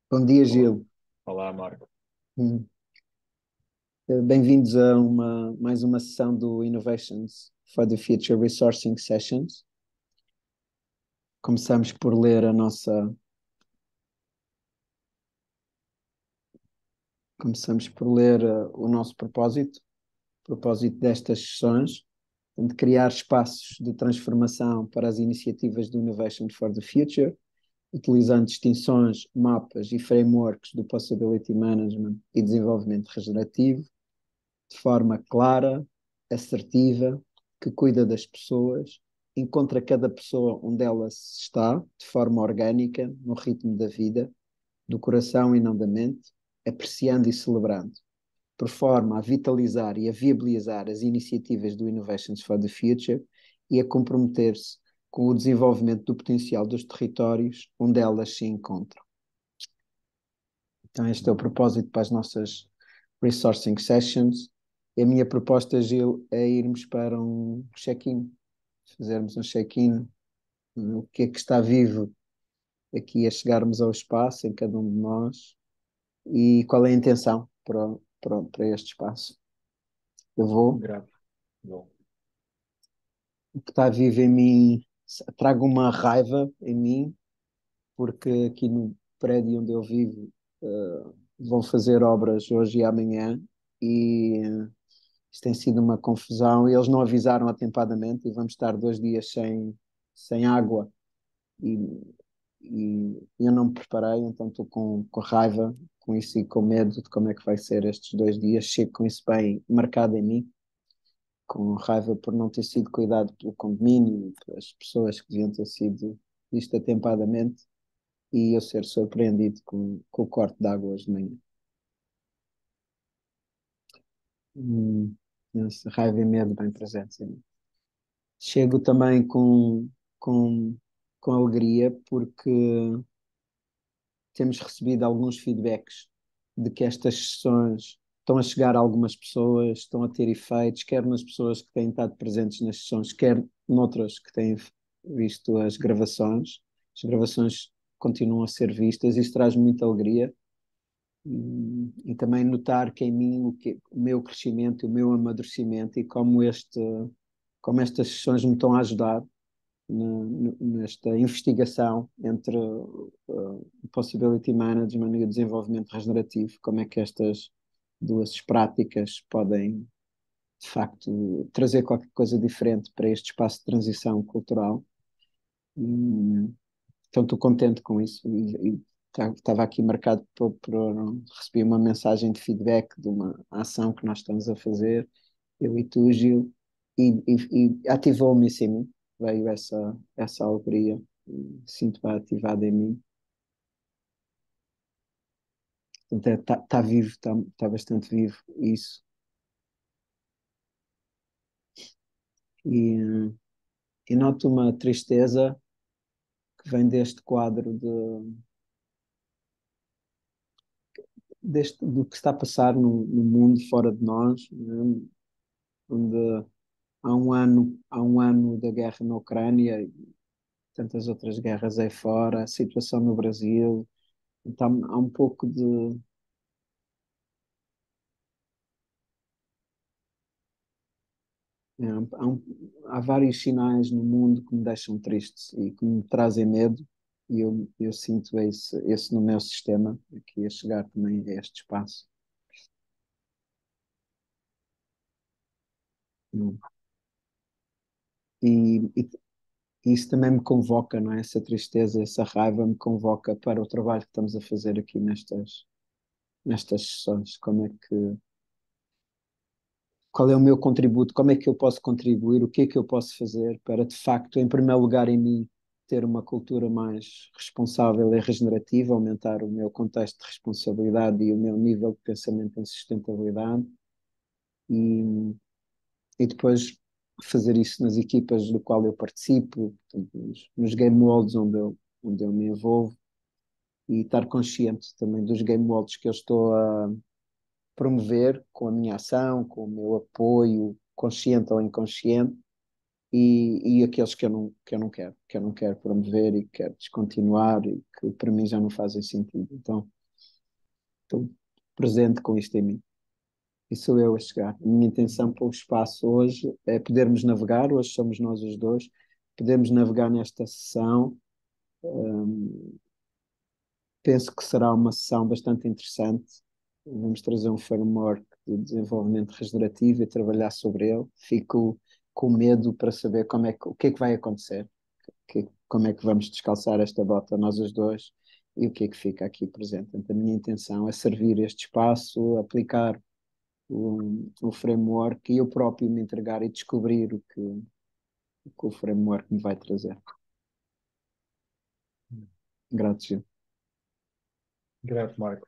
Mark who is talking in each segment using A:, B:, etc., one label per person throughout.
A: Bom dia,
B: Olá,
A: Gil.
B: olá, Marco.
A: Hum. Bem-vindos a mais uma sessão do Innovations for the Future Resourcing Sessions. Começamos por ler o nosso propósito, destas sessões, de criar espaços de transformação para as iniciativas do Innovation for the Future, utilizando distinções, mapas e frameworks do Possibility Management e desenvolvimento regenerativo, de forma clara, assertiva, que cuida das pessoas, encontra cada pessoa onde ela está, de forma orgânica, no ritmo da vida, do coração e não da mente, apreciando e celebrando, por forma a vitalizar e a viabilizar as iniciativas do Innovations for the Future e a comprometer-se com o desenvolvimento do potencial dos territórios onde elas se encontram. Então, este é o propósito para as nossas resourcing sessions. E a minha proposta, Gil, é irmos para um check-in, fazermos um check-in no que é que está vivo aqui a chegarmos ao espaço em cada um de nós e qual é a intenção para este espaço. Eu vou,
B: Grato. Bom,
A: o que está vivo em mim, trago uma raiva em mim, porque aqui no prédio onde eu vivo vão fazer obras hoje e amanhã e isto tem sido uma confusão e eles não avisaram atempadamente e vamos estar 2 dias sem água e, e eu não me preparei, então estou com raiva com isso e com medo de como é que vai ser estes 2 dias. Chego com isso bem marcado em mim, com raiva por não ter sido cuidado pelo condomínio, pelas pessoas que deviam ter sido isto atempadamente e eu ser surpreendido com o corte de água hoje de manhã. Essa raiva e medo bem presentes em mim. Chego também com, com alegria porque temos recebido alguns feedbacks de que estas sessões estão a chegar a algumas pessoas, estão a ter efeitos, quer nas pessoas que têm estado presentes nas sessões, quer noutras que têm visto as gravações. As gravações continuam a ser vistas, isso traz muita alegria e também notar que em mim o meu crescimento, o meu amadurecimento e como estas sessões me estão a ajudar nesta investigação entre o Possibility Management e o desenvolvimento regenerativo, como é que estas duas práticas podem, de facto, trazer qualquer coisa diferente para este espaço de transição cultural. Então estou contente com isso e estava aqui marcado por receber uma mensagem de feedback de uma ação que nós estamos a fazer, eu e tu, Gil, e ativou-me isso em mim, veio essa alegria, sinto bem ativada em mim. Portanto, está vivo, está bastante vivo isso. E, e noto uma tristeza que vem deste quadro do que está a passar no mundo fora de nós, né? Onde há um ano da guerra na Ucrânia e tantas outras guerras aí fora, a situação no Brasil, então há um pouco de. Há vários sinais no mundo que me deixam tristes e que me trazem medo, e eu sinto esse no meu sistema, aqui a chegar também a este espaço. Hum. E isso também me convoca, não é? Essa tristeza, essa raiva me convoca para o trabalho que estamos a fazer aqui nestas sessões. Qual é o meu contributo? Como é que eu posso contribuir? O que é que eu posso fazer para, de facto, em primeiro lugar, em mim, ter uma cultura mais responsável e regenerativa, aumentar o meu contexto de responsabilidade e o meu nível de pensamento em sustentabilidade e, e depois fazer isso nas equipas do qual eu participo, portanto, nos game worlds onde eu me envolvo e estar consciente também dos game worlds que eu estou a promover com a minha ação, com o meu apoio, consciente ou inconsciente, e aqueles que eu não quero promover e que quero descontinuar e que para mim já não fazem sentido. Então, estou presente com isto em mim. E sou eu a chegar. A minha intenção para o espaço hoje é podermos navegar, hoje somos nós os dois, podemos navegar nesta sessão. Penso que será uma sessão bastante interessante. Vamos trazer um framework de desenvolvimento regenerativo e trabalhar sobre ele. Fico com medo para saber o que é que vai acontecer, como é que vamos descalçar esta bota nós os dois e o que é que fica aqui presente. Portanto, a minha intenção é servir este espaço, aplicar o framework e eu próprio me entregar e descobrir o que o framework me vai trazer. Gratidão.
B: Grato, Marco.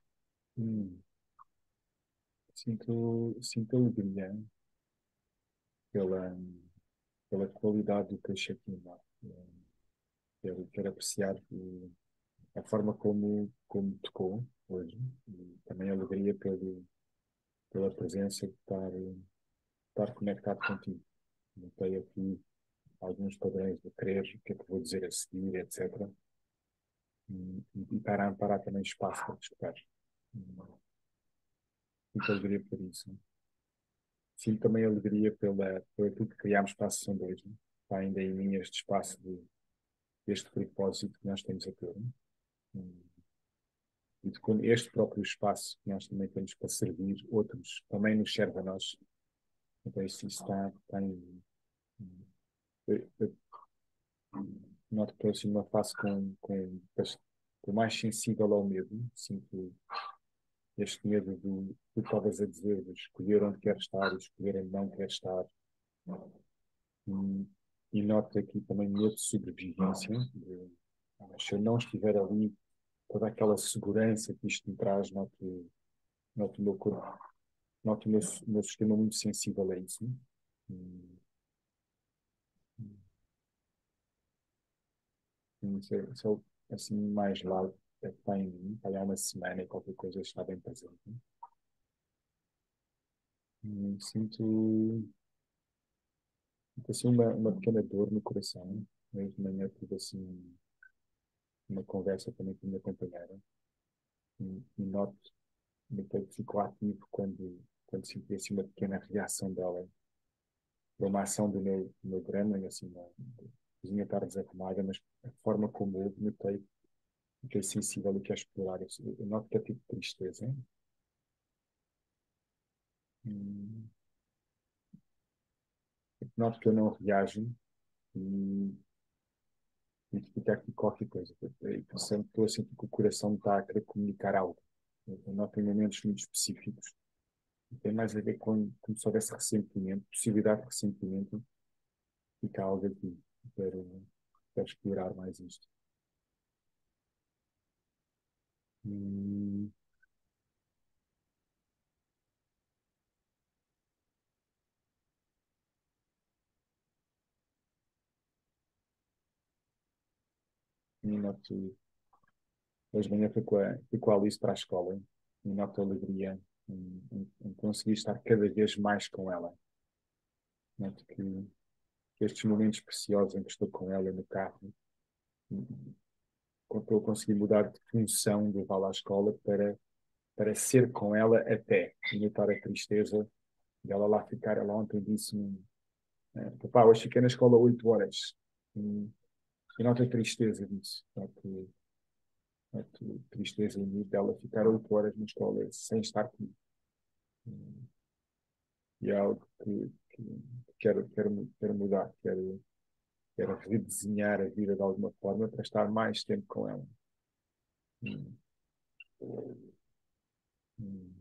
B: Hum, sinto alegria pela, pela qualidade do teu check-in, Marco. Quero apreciar a forma como tocou hoje. E também alegria pela presença de estar conectado contigo. Notei aqui alguns padrões de querer, o que é que vou dizer a seguir, etc. E parar também espaço para escutar. Sinto alegria por isso. Sinto também alegria por aquilo que criámos para a sessão 2. Está ainda em mim este espaço deste propósito que nós temos a ter. E de como este próprio espaço que nós também temos para servir outros, também nos serve a nós. Então isso está em mim. Eu noto que estou assim numa fase com mais sensível ao medo. Sinto este medo do que estavas a dizer, de escolher onde quer estar e escolher onde não quer estar. E noto aqui também medo de sobrevivência. Se eu não estiver ali, toda aquela segurança que isto me traz, noto o meu corpo, noto o meu sistema muito sensível a isso. Se eu, assim, mais logo, é que está em mim, está há uma semana e qualquer coisa está bem presente. Sinto assim uma pequena dor no coração. Hoje de manhã tive assim uma conversa também com a minha companheira e noto que ficou ativo quando senti assim uma pequena reação dela para uma ação do meu grande, assim, a cozinha estar desarrumada, mas a forma como eu notei, fiquei sensível e quero explorar isso. Eu noto que é tipo tristeza. Hum, Noto que eu não reajo e, e que fica aqui qualquer coisa. Estou a sentir que o coração está a querer comunicar algo. Eu noto em momentos muito específicos. Tem mais a ver com como se houvesse ressentimento, possibilidade de ressentimento, fica algo aqui. Quero explorar mais isto. Hum, e noto, hoje de manhã fui com a Alice para a escola e noto alegria em conseguir estar cada vez mais com ela. Noto que estes momentos preciosos em que estou com ela no carro, quando eu consegui mudar de função de levá-la à escola para ser com ela até e notar a tristeza dela lá ficar. Ela ontem disse-me: Papá, hoje fiquei na escola 8 horas. E noto a tristeza disso. Noto tristeza em mim dela ficar 8 horas na escola sem estar comigo. E é algo que quero mudar. Quero redesenhar a vida de alguma forma para estar mais tempo com ela. Hum, hum,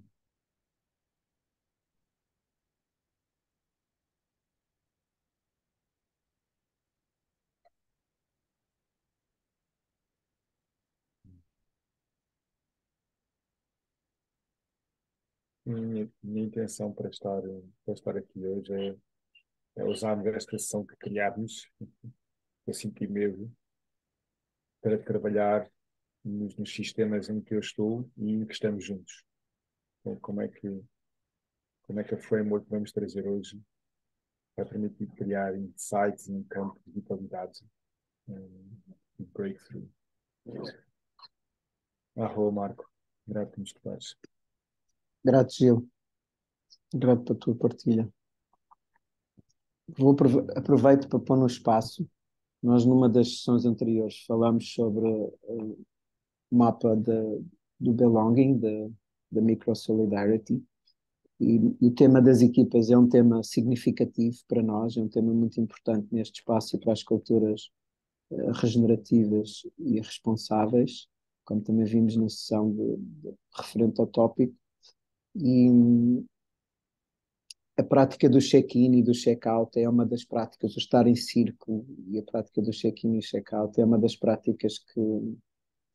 B: minha intenção para estar aqui hoje é usar esta sessão que criámos, eu senti medo, para trabalhar nos sistemas em que eu estou e em que estamos juntos. Então, como é que a framework que vamos trazer hoje vai permitir criar insights e um campo de vitalidade e breakthrough. Marco. Grato por me escutares.
A: Grato, Gil. Grato pela tua partilha. Aproveito para pôr no espaço. Nós, numa das sessões anteriores, falámos sobre o mapa do belonging, da micro-solidarity, e o tema das equipas é um tema significativo para nós, é um tema muito importante neste espaço e para as culturas regenerativas e responsáveis, como também vimos na sessão referente ao tópico. E a prática do check-in e do check-out é uma das práticas, o estar em círculo e a prática do check-in e check-out é uma das práticas que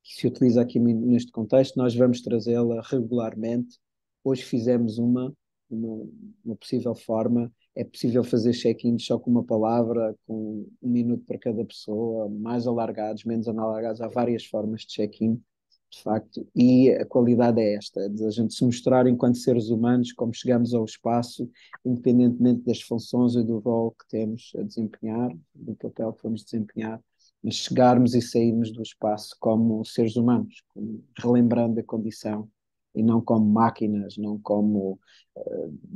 A: se utiliza aqui neste contexto. Nós vamos trazê-la regularmente. Hoje fizemos uma possível forma. É possível fazer check-in só com uma palavra, com 1 minuto para cada pessoa, mais alargados, menos alargados. Há várias formas de check-in, de facto, e a qualidade é esta, de a gente se mostrar enquanto seres humanos, como chegamos ao espaço, independentemente das funções e do rol que temos a desempenhar, do papel que vamos desempenhar, mas chegarmos e sairmos do espaço como seres humanos, relembrando a condição, e não como máquinas, não como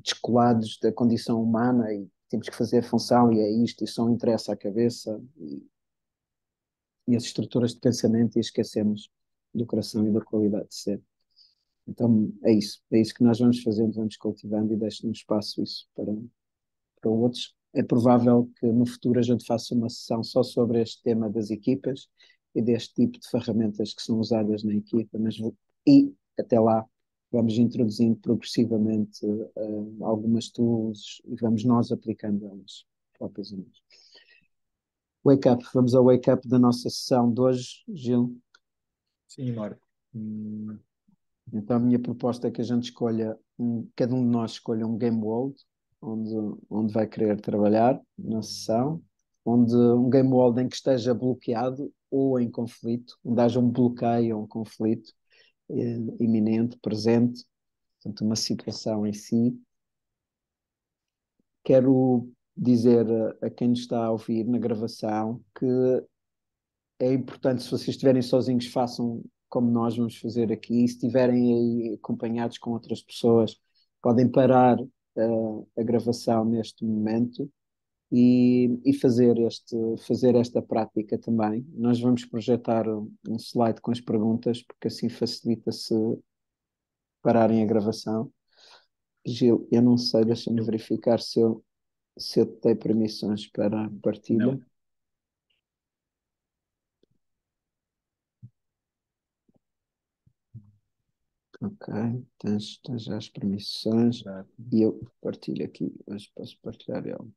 A: descolados da condição humana, e temos que fazer a função, e é isto, e só interessa a cabeça, e as estruturas de pensamento, e esquecemos do coração e da qualidade de ser. Então é isso que nós vamos fazendo, vamos cultivando e deixo no espaço isso para outros. É provável que no futuro a gente faça uma sessão só sobre este tema das equipas e deste tipo de ferramentas que são usadas na equipa, e até lá vamos introduzindo progressivamente algumas tools e vamos nós aplicando elas próprias a nós. Wake up, vamos ao wake up da nossa sessão de hoje, Gil.
B: Sim, Marco.
A: Então a minha proposta é que a gente escolha, cada um de nós escolha um game world onde vai querer trabalhar na sessão, onde um game world em que esteja bloqueado ou em conflito, onde haja um bloqueio ou um conflito iminente, presente, portanto uma situação em si. Quero dizer a quem nos está a ouvir na gravação que é importante, se vocês estiverem sozinhos, façam como nós vamos fazer aqui. E se estiverem aí acompanhados com outras pessoas, podem parar a gravação neste momento e fazer esta prática também. Nós vamos projetar um slide com as perguntas, porque assim facilita se pararem a gravação. Gil, eu não sei, deixa-me verificar se eu te dei permissões para a partilha.
B: Não.
A: Ok, tens já as permissões e eu partilho aqui, hoje posso partilhar ele.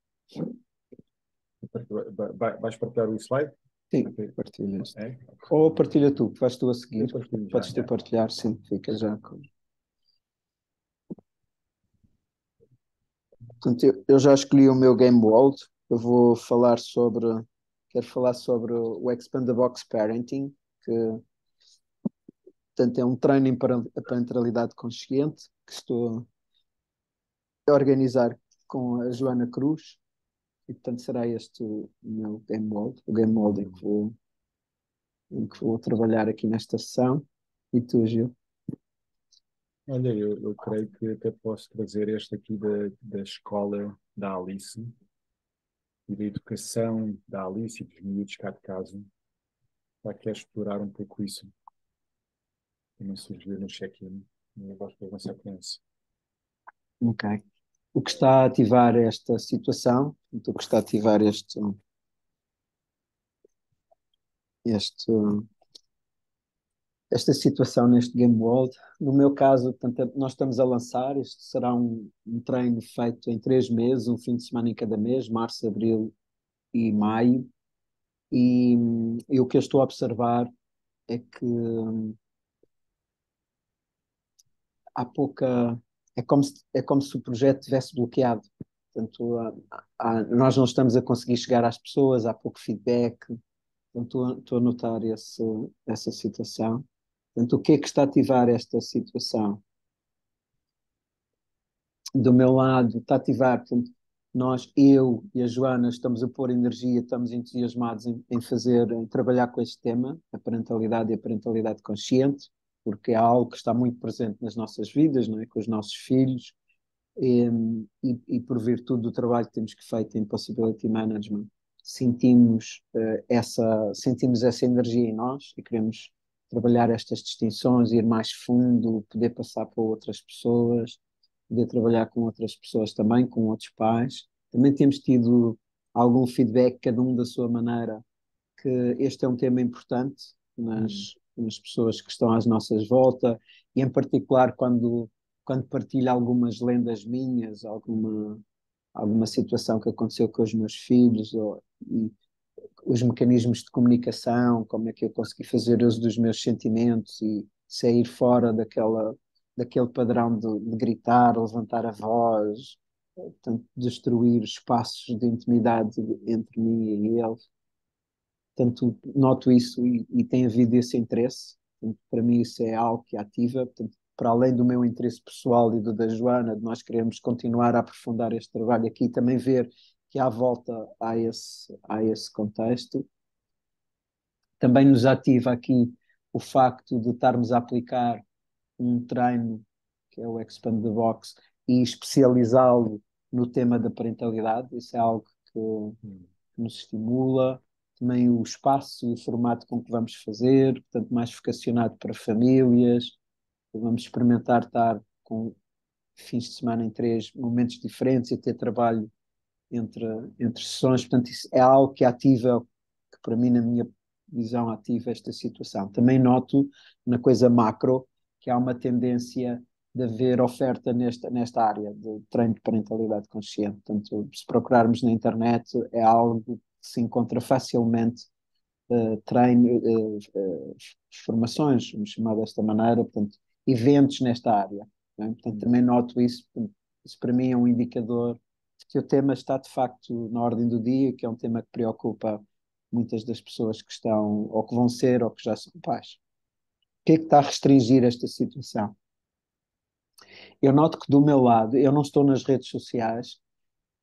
B: Vais partilhar o slide?
A: Sim,
B: Okay.
A: partilha este.
B: É?
A: Ou partilha tu, que vais tu a seguir. Podes tu
B: já.
A: partilhar, sim, fica já com. Portanto, eu já escolhi o meu Game World. Eu quero falar sobre o Expand the Box Parenting, que portanto, é um treino para a parentalidade consciente que estou a organizar com a Joana Cruz. E portanto será este o meu Game World, o Game World em que vou trabalhar aqui nesta sessão. E tu, Gil?
B: Olha, eu creio que até posso trazer este aqui da escola da Alice e da educação da Alice e dos miúdos cá de casa. Já quero explorar um pouco isso. Também surgiu no check-in. Eu gosto de avançar com isso.
A: Ok. O que está a ativar esta situação, o que está a ativar este, esta situação neste Game World. No meu caso, portanto, nós estamos a lançar, isto será um treino feito em 3 meses, um fim de semana em cada mês, março, abril e maio, e o que eu estou a observar é que há pouca. É como se o projeto tivesse bloqueado. Portanto, nós não estamos a conseguir chegar às pessoas, há pouco feedback. Portanto, estou a notar essa situação. Portanto, o que é que está a ativar esta situação? Do meu lado, está a ativar, portanto, eu e a Joana, estamos a pôr energia, estamos entusiasmados em trabalhar com este tema, a parentalidade e a parentalidade consciente. porque é algo que está muito presente nas nossas vidas, não é? Com os nossos filhos, e por virtude do trabalho que temos feito em Possibility Management, sentimos essa energia em nós e queremos trabalhar estas distinções, ir mais fundo, poder passar para outras pessoas, poder trabalhar com outras pessoas também, com outros pais. Também temos tido algum feedback, cada um da sua maneira, que este é um tema importante nas pessoas que estão às nossas voltas, e em particular quando partilho algumas lendas minhas, alguma situação que aconteceu com os meus filhos, e os mecanismos de comunicação, como é que eu consegui fazer uso dos meus sentimentos e sair fora daquele padrão de gritar, levantar a voz, portanto, destruir espaços de intimidade entre mim e eles. Portanto, noto isso e tem havido esse interesse. Portanto, para mim isso é algo que ativa. Portanto, para além do meu interesse pessoal e do da Joana, de nós queremos continuar a aprofundar este trabalho aqui e também ver que à volta há esse contexto. Também nos ativa aqui o facto de estarmos a aplicar um treino, que é o Expand the Box, e especializá-lo no tema da parentalidade. Isso é algo que nos estimula. Também o espaço e o formato com que vamos fazer, portanto, mais vocacionado para famílias. Vamos experimentar estar com fins de semana em 3 momentos diferentes e ter trabalho entre, entre sessões. Portanto, isso é algo que ativa, que para mim, na minha visão, ativa esta situação. Também noto na coisa macro que há uma tendência de haver oferta nesta área de treino de parentalidade consciente. Portanto, se procurarmos na internet, é algo que se encontra facilmente, formações, vamos chamar desta maneira, portanto, eventos nesta área. Né? Portanto, também noto isso. Isso para mim é um indicador de que o tema está de facto na ordem do dia, que é um tema que preocupa muitas das pessoas que estão, ou que vão ser, ou que já são pais. O que é que está a restringir esta situação? Eu noto que do meu lado, eu não estou nas redes sociais,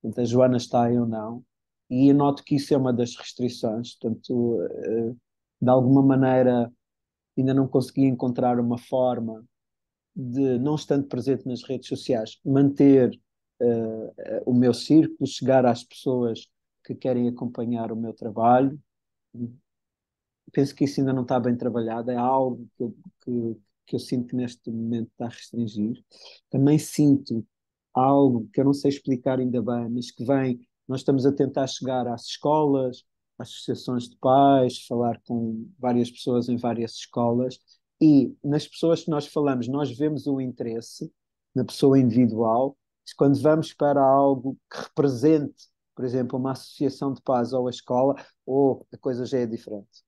A: portanto, a Joana está, eu não, e eu noto que isso é uma das restrições, portanto, de alguma maneira ainda não consegui encontrar uma forma de, não estando presente nas redes sociais, manter o meu círculo, chegar às pessoas que querem acompanhar o meu trabalho. Penso que isso ainda não está bem trabalhado, é algo que eu sinto que neste momento está a restringir. Também sinto algo que eu não sei explicar ainda bem, mas que vem, nós estamos a tentar chegar às escolas, às associações de pais, falar com várias pessoas em várias escolas, e nas pessoas que nós falamos, nós vemos o interesse na pessoa individual, mas quando vamos para algo que represente, por exemplo, uma associação de pais ou a escola, ou a coisa já é diferente.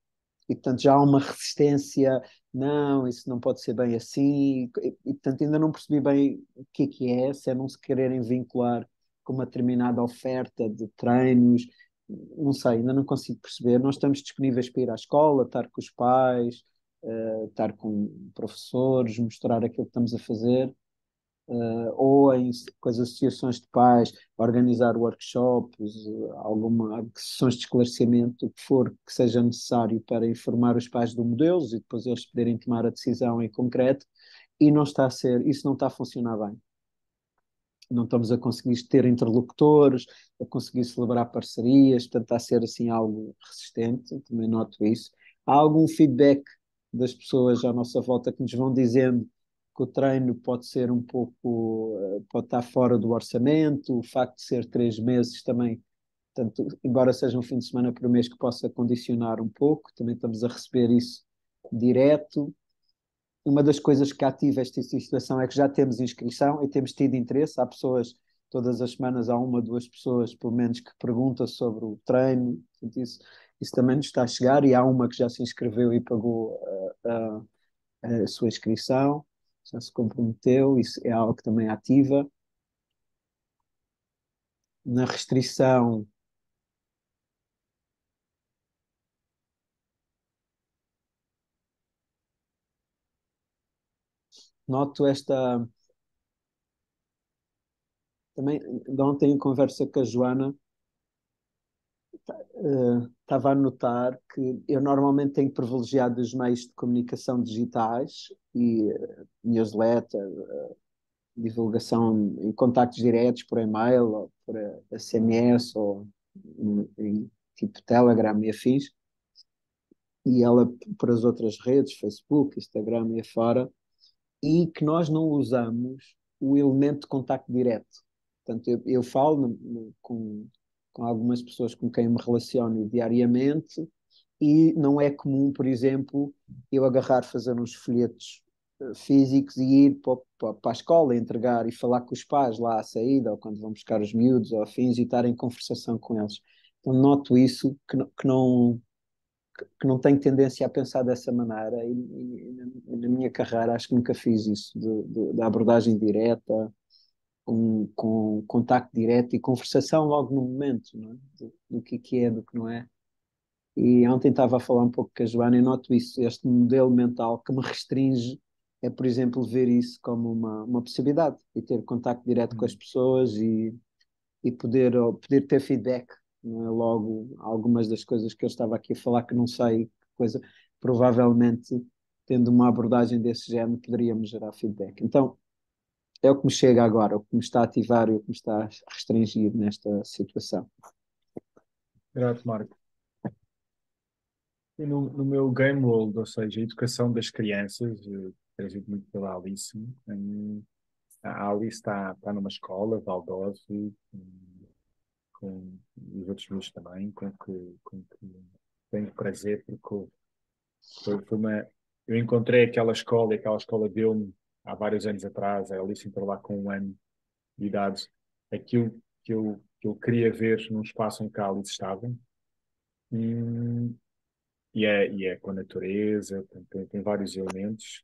A: E, portanto, já há uma resistência, não, isso não pode ser bem assim, portanto, ainda não percebi bem o que é, se é não se quererem vincular com uma determinada oferta de treinos, não sei, ainda não consigo perceber. Nós estamos disponíveis para ir à escola, estar com os pais, estar com professores, mostrar aquilo que estamos a fazer, ou com as associações de pais, organizar workshops, alguma sessões de esclarecimento, o que for que seja necessário para informar os pais do modelo e depois eles poderem tomar a decisão em concreto, e não está a ser, isso não está a funcionar bem. Não estamos a conseguir ter interlocutores, a conseguir celebrar parcerias, portanto está a ser assim algo resistente, também noto isso. Há algum feedback das pessoas à nossa volta que nos vão dizendo que o treino pode ser um pouco, pode estar fora do orçamento, o facto de ser 3 meses também, portanto, embora seja um fim de semana por mês, que possa condicionar um pouco, também estamos a receber isso direto. Uma das coisas que ativa esta situação é que já temos inscrição e temos tido interesse. Há pessoas, todas as semanas há 1 ou 2 pessoas, pelo menos, que perguntam sobre o treino. Portanto, isso também nos está a chegar, e há uma que já se inscreveu e pagou a sua inscrição, já se comprometeu, isso é algo que também ativa. Na restrição, noto esta. Também, de ontem, em conversa com a Joana, estava a notar que eu normalmente tenho privilegiado os meios de comunicação digitais e newsletter, divulgação em contactos diretos por e-mail, ou por SMS, ou tipo Telegram e afins, e ela por as outras redes, Facebook, Instagram e afora, e que nós não usamos o elemento de contacto direto. Portanto, eu falo com algumas pessoas com quem me relaciono diariamente e não é comum, por exemplo, eu agarrar, fazer uns folhetos físicos e ir para a escola, entregar e falar com os pais lá à saída, ou quando vão buscar os miúdos ou afins e estar em conversação com eles. Então, noto isso que não tenho tendência a pensar dessa maneira na minha carreira acho que nunca fiz isso, da abordagem direta, com contacto direto e conversação logo no momento, não é? Do que é, do que não é. E ontem estava a falar um pouco com a Joana e noto isso, este modelo mental que me restringe é, por exemplo, ver isso como uma possibilidade e ter contacto direto com as pessoas e poder ter feedback, não é? Logo, algumas das coisas que eu estava aqui a falar que não sei, que coisa, provavelmente, tendo uma abordagem desse género, poderíamos gerar feedback. Então, é o que me chega agora, o que me está a ativar e o que me está a restringir nesta situação.
B: Grato, Marco. E no meu game world, ou seja, a educação das crianças, trazido muito pela Alice, a Alice está numa escola, Waldorf, com os outros meus também, com que tenho prazer, porque foi eu encontrei aquela escola e aquela escola deu-me, há vários anos atrás, a Alice entrou lá com 1 ano de idade, aquilo que eu queria ver num espaço em que a Alice estava. E, e é com a natureza, tem vários elementos.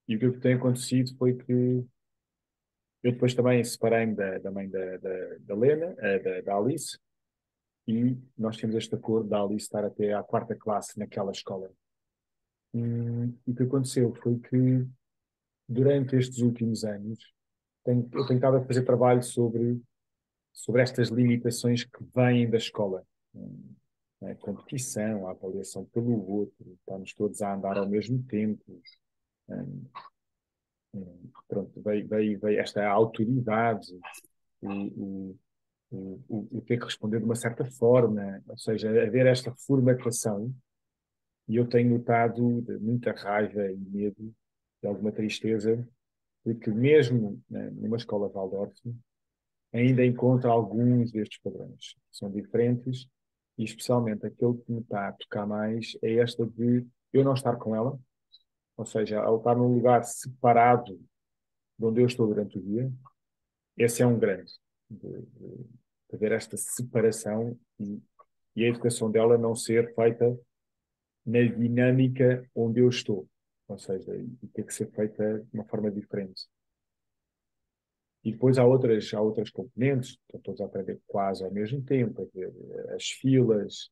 B: E o que tem acontecido foi que eu depois também separei-me da mãe da Lena, da Alice, e nós tínhamos este acordo da Alice estar até à quarta classe naquela escola. E o que aconteceu foi que, durante estes últimos anos, eu tenho estado a fazer trabalho sobre estas limitações que vêm da escola. A competição, a avaliação pelo outro, estamos todos a andar ao mesmo tempo. hum, Pronto, veio esta autoridade, o, o, o ter que responder de uma certa forma, ou seja, haver esta formatação, e eu tenho notado de muita raiva e medo, de alguma tristeza, de que mesmo, né, numa escola Waldorf, ainda encontra alguns destes padrões. São diferentes, e especialmente aquele que me está a tocar mais é esta de eu não estar com ela, ou seja, ao estar num lugar separado de onde eu estou durante o dia. Esse é um grande, de ver esta separação e a educação dela não ser feita na dinâmica onde eu estou, ou seja, e ter que ser feita de uma forma diferente. E depois há outras componentes, estão todos a aprender quase ao mesmo tempo, a ver as filas.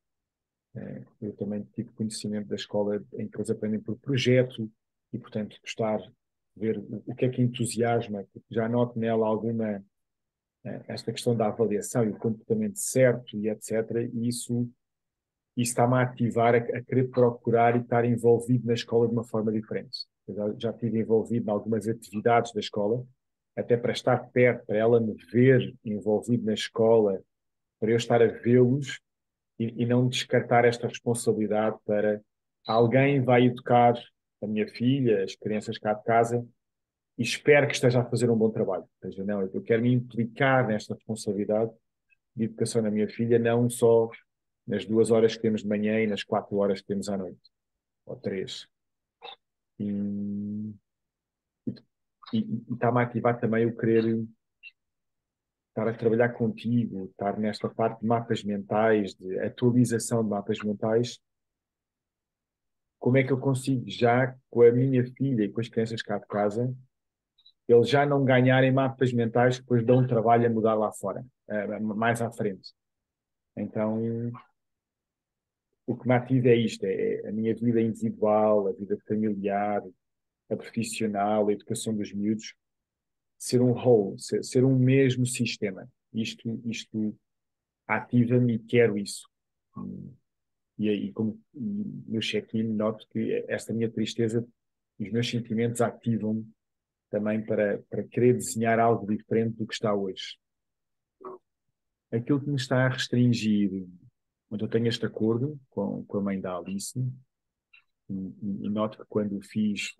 B: Eu também tive conhecimento da escola em que eles aprendem por projeto e, portanto, gostar de ver o que é que entusiasma, porque já noto nela alguma esta questão da avaliação e o comportamento certo e etc. E isso está-me a ativar a querer procurar e estar envolvido na escola de uma forma diferente. Eu já estive envolvido em algumas atividades da escola, até para estar perto, para ela me ver envolvido na escola, para eu estar a vê-los e não descartar esta responsabilidade para alguém vai educar a minha filha, as crianças cá de casa, e espero que esteja a fazer um bom trabalho. Ou seja, não, eu quero me implicar nesta responsabilidade de educação na minha filha, não só nas 2 horas que temos de manhã e nas 4 horas que temos à noite, ou 3. E, e está-me a ativar também o querer estar a trabalhar contigo, estar nesta parte de mapas mentais, de atualização de mapas mentais. Como é que eu consigo já, com a minha filha e com as crianças cá de casa, eles já não ganharem mapas mentais que depois dão um trabalho a mudar lá fora, mais à frente. Então, o que me ativa é isto, é a minha vida individual, a vida familiar, a profissional, a educação dos miúdos, ser um whole, ser um mesmo sistema. Isto ativa-me e quero isso. E aí, como no check-in, noto que esta minha tristeza, os meus sentimentos ativam-me também para querer desenhar algo diferente do que está hoje. Aquilo que me está a restringir, quando eu tenho este acordo com a mãe da Alice, e noto que quando o fiz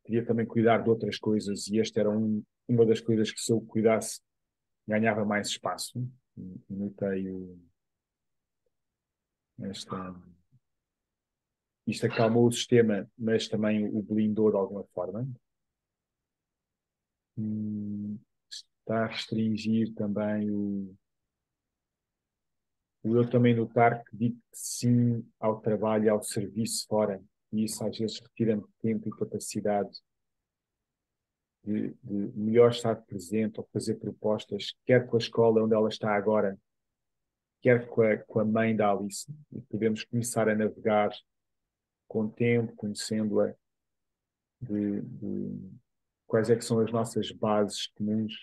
B: queria também cuidar de outras coisas, e esta era uma das coisas que, se eu cuidasse, ganhava mais espaço. E notei esta, isto acalmou o sistema, mas também o blindou de alguma forma. Está a restringir também o eu também notar que digo sim ao trabalho e ao serviço fora. E isso às vezes retira-me tempo e capacidade de melhor estar presente ou fazer propostas, quer com a escola onde ela está agora, quer com a mãe da Alice. E podemos começar a navegar com o tempo, conhecendo-a, de quais é que são as nossas bases comuns.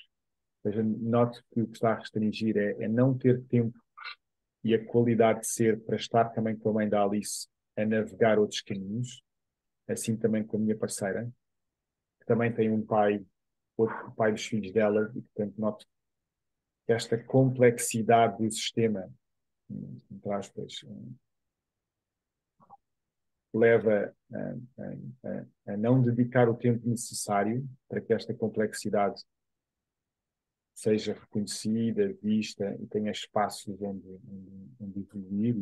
B: Ou seja, noto que o que está a restringir é não ter tempo e a qualidade de ser para estar também com a mãe da Alice a navegar outros caminhos, assim também com a minha parceira, que também tem um pai, outro pai dos filhos dela, e portanto noto que esta complexidade do sistema, entre aspas, leva a não dedicar o tempo necessário para que esta complexidade seja reconhecida, vista e tenha espaços onde evoluir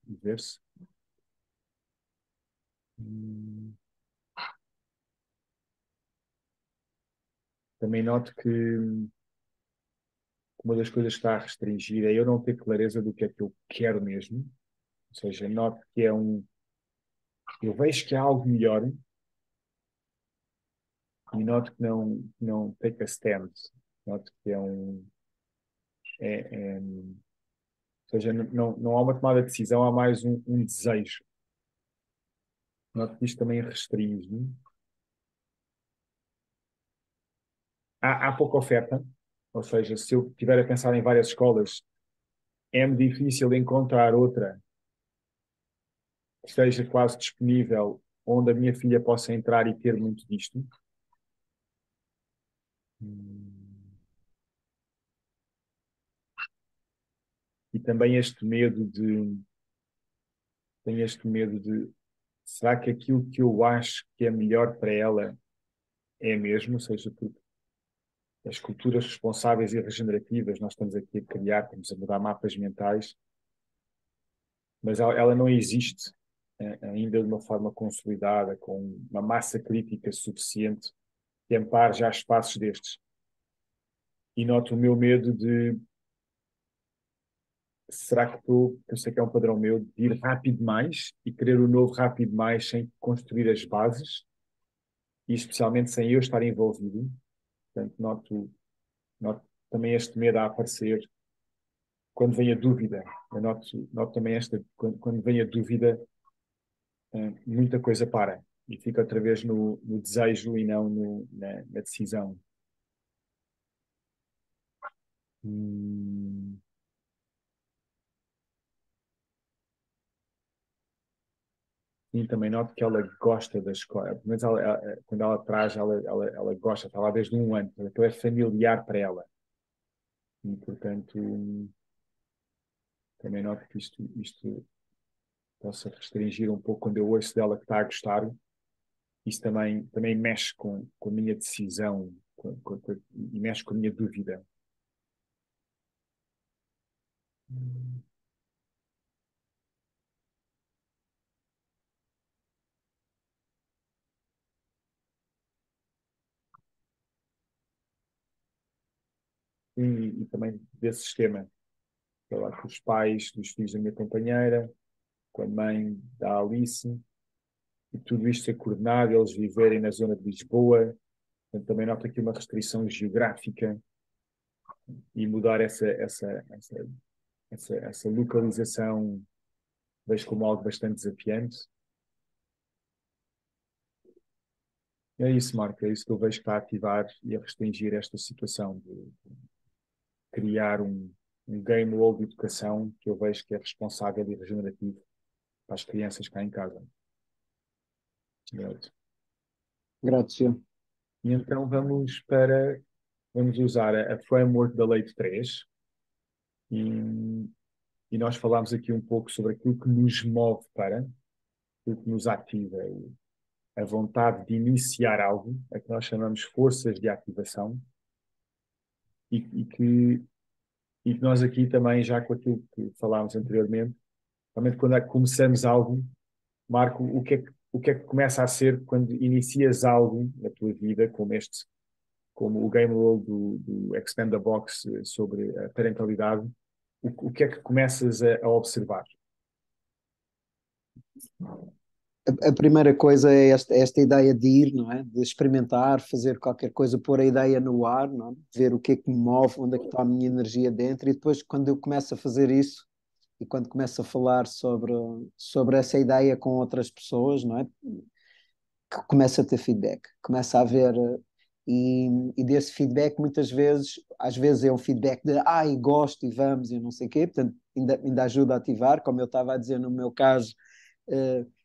B: e ver-se. Também noto que uma das coisas que está a restringir é eu não ter clareza do que é que eu quero mesmo. Ou seja, noto que eu vejo que há algo melhor e noto que não take a stand. Noto que ou seja, não há uma tomada de decisão, há mais um desejo. Noto que isto também restringe. Há pouca oferta, ou seja, se eu estiver a pensar em várias escolas, é-me difícil encontrar outra que esteja quase disponível onde a minha filha possa entrar e ter muito disto. E também tenho este medo de, será que aquilo que eu acho que é melhor para ela é mesmo? Ou seja, porque as culturas responsáveis e regenerativas nós estamos aqui a criar, estamos a mudar mapas mentais, mas ela não existe ainda de uma forma consolidada, com uma massa crítica suficiente que ampare já espaços destes. E noto o meu medo de, será que eu sei que é um padrão meu, de ir rápido demais e querer o novo rápido demais sem construir as bases, e especialmente sem eu estar envolvido. Portanto, noto também este medo a aparecer quando vem a dúvida. Eu noto também quando vem a dúvida, muita coisa para e fica outra vez no desejo e não na decisão. Hum, e também noto que ela gosta da escola. Pelo menos quando ela traz, ela gosta, está lá desde um ano. Então é familiar para ela. E, portanto, também noto que isto possa restringir um pouco quando eu ouço dela que está a gostar. Isso também mexe com a minha decisão e mexe com a minha dúvida. E também desse sistema, sei lá, com os pais dos filhos da minha companheira, com a mãe da Alice, e tudo isto ser coordenado, eles viverem na zona de Lisboa. Portanto, também noto aqui uma restrição geográfica e mudar essa localização, vejo como algo bastante desafiante. E é isso, Marco, é isso que eu vejo que está a ativar e a restringir esta situação de criar um game world de educação que eu vejo que é responsável e regenerativo para as crianças cá em casa. Certo?
A: Grazie.
B: E então vamos usar a framework da Lei de 3 e, e nós falámos aqui um pouco sobre aquilo que nos move para, aquilo que nos ativa, a vontade de iniciar algo, a que nós chamamos forças de ativação, e, e que, e que nós aqui também, já com aquilo que falámos anteriormente, realmente quando começamos algo, Marco, o que é que começa a ser quando inicias algo na tua vida, como o game role do Expand the Box sobre a parentalidade, o que é que começas a observar?
A: A primeira coisa é esta ideia de ir, não é? De experimentar, fazer qualquer coisa, pôr a ideia no ar, não é? Ver o que é que me move, onde é que está a minha energia dentro, e depois, quando eu começo a fazer isso, e quando começo a falar sobre essa ideia com outras pessoas, não é? Que começa a ter feedback, começa a haver, e desse feedback muitas vezes, às vezes é um feedback de ai, gosto e vamos e não sei o quê, portanto ainda ajuda a ativar, como eu estava a dizer no meu caso,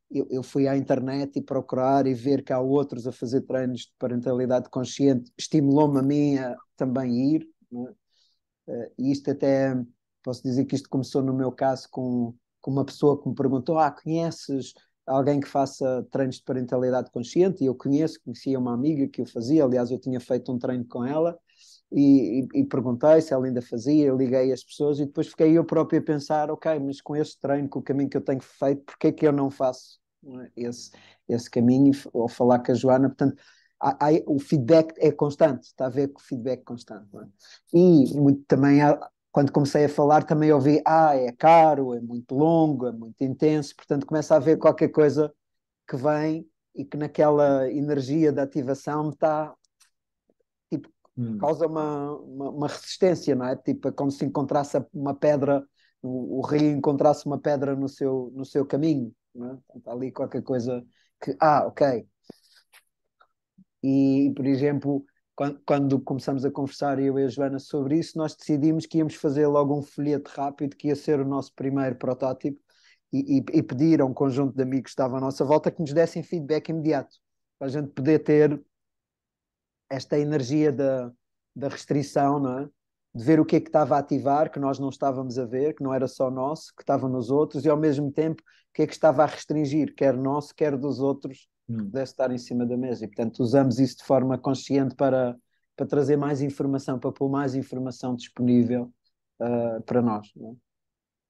A: eu fui à internet e procurar e ver que há outros a fazer treinos de parentalidade consciente, estimulou-me a mim a também ir, não é? E isto até, posso dizer que isto começou no meu caso com uma pessoa que me perguntou, conheces alguém que faça treinos de parentalidade consciente? E eu conhecia uma amiga que o fazia, aliás eu tinha feito um treino com ela, e perguntei se ela ainda fazia, eu liguei as pessoas e depois fiquei eu próprio a pensar, ok, mas com este treino, com o caminho que eu tenho feito, porque é que eu não faço, não é, esse caminho, ou falar com a Joana, portanto, o feedback é constante, está a ver com o feedback constante, não é? E muito, também, quando comecei a falar, também ouvi, é caro, é muito longo, é muito intenso, portanto começa a haver qualquer coisa que vem e que naquela energia de ativação está, tipo,
B: Hum.
A: causa uma resistência, não é? Tipo, é como se encontrasse uma pedra, o rio encontrasse uma pedra no seu caminho, não é? Portanto, há ali qualquer coisa que, ok. E, por exemplo, quando começamos a conversar, eu e a Joana, sobre isso, nós decidimos que íamos fazer logo um folheto rápido, que ia ser o nosso primeiro protótipo, e pedir a um conjunto de amigos que estavam à nossa volta que nos dessem feedback imediato, para a gente poder ter esta energia da restrição, não é? De ver o que é que estava a ativar, que nós não estávamos a ver, que não era só nosso, que estava nos outros, e ao mesmo tempo o que é que estava a restringir, quer nosso, quer dos outros, que
B: Hum.
A: pudesse estar em cima da mesa. E portanto usamos isso de forma consciente para trazer mais informação, para pôr mais informação disponível para nós. Não é?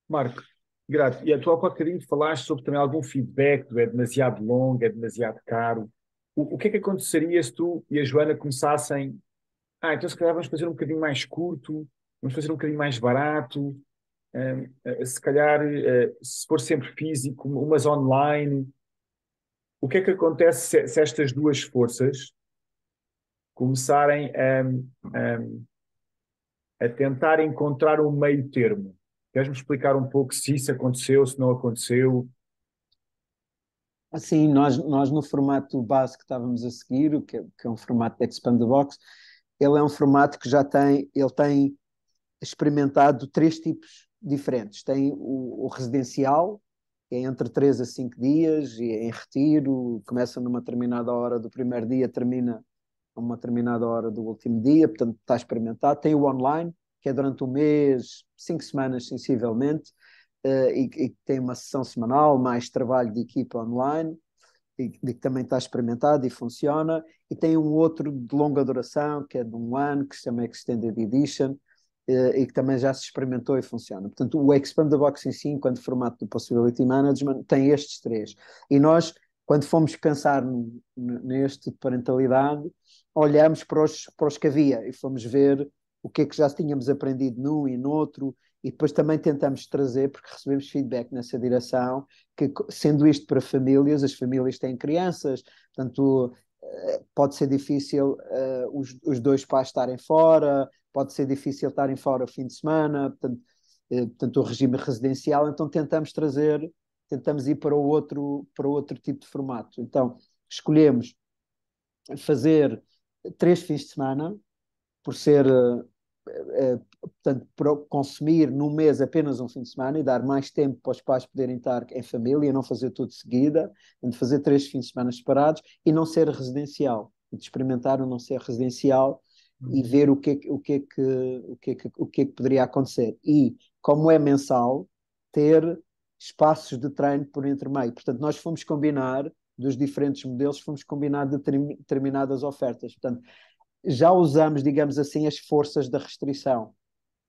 B: Marco, grato. E tu há bocadinho falaste sobre também algum feedback do é demasiado longo, é demasiado caro. O que é que aconteceria se tu e a Joana começassem? Então se calhar vamos fazer um bocadinho mais curto, vamos fazer um bocadinho mais barato, se calhar, se for sempre físico, umas online. O que é que acontece se estas duas forças começarem a tentar encontrar um meio termo? Queres-me explicar um pouco se isso aconteceu, se não aconteceu?
A: Assim, nós no formato base que estávamos a seguir, que é um formato de Expand the Box, ele é um formato que ele tem experimentado três tipos diferentes. Tem o residencial, que é entre 3 a 5 dias, e é em retiro, começa numa determinada hora do primeiro dia, termina a uma determinada hora do último dia, portanto está experimentado. Tem o online, que é durante um mês, 5 semanas sensivelmente, e tem uma sessão semanal, mais trabalho de equipa online, e que também está experimentado e funciona, e tem um outro de longa duração, que é de um ano, que se chama Extended Edition, e que também já se experimentou e funciona. Portanto, o Expand the Box em si, enquanto formato do Possibility Management, tem estes três. E nós, quando fomos pensar neste de parentalidade, olhamos para os que havia e fomos ver o que é que já tínhamos aprendido num e no outro, e depois também tentamos trazer, porque recebemos feedback nessa direção, que sendo isto para famílias, as famílias têm crianças, portanto pode ser difícil os dois pais estarem fora, pode ser difícil estarem fora o fim de semana, portanto o regime residencial, então tentamos ir para o outro tipo de formato. Então escolhemos fazer 3 fins de semana, por ser portanto, para consumir num mês apenas um fim de semana e dar mais tempo para os pais poderem estar em família, não fazer tudo de seguida, de fazer 3 fins de semana separados e não ser residencial, de experimentar o não ser residencial e ver o que é que poderia acontecer. E, como é mensal, ter espaços de treino por entre meio. Portanto, nós fomos combinar dos diferentes modelos, fomos combinar determinadas ofertas. Portanto, já usamos, digamos assim, as forças da restrição.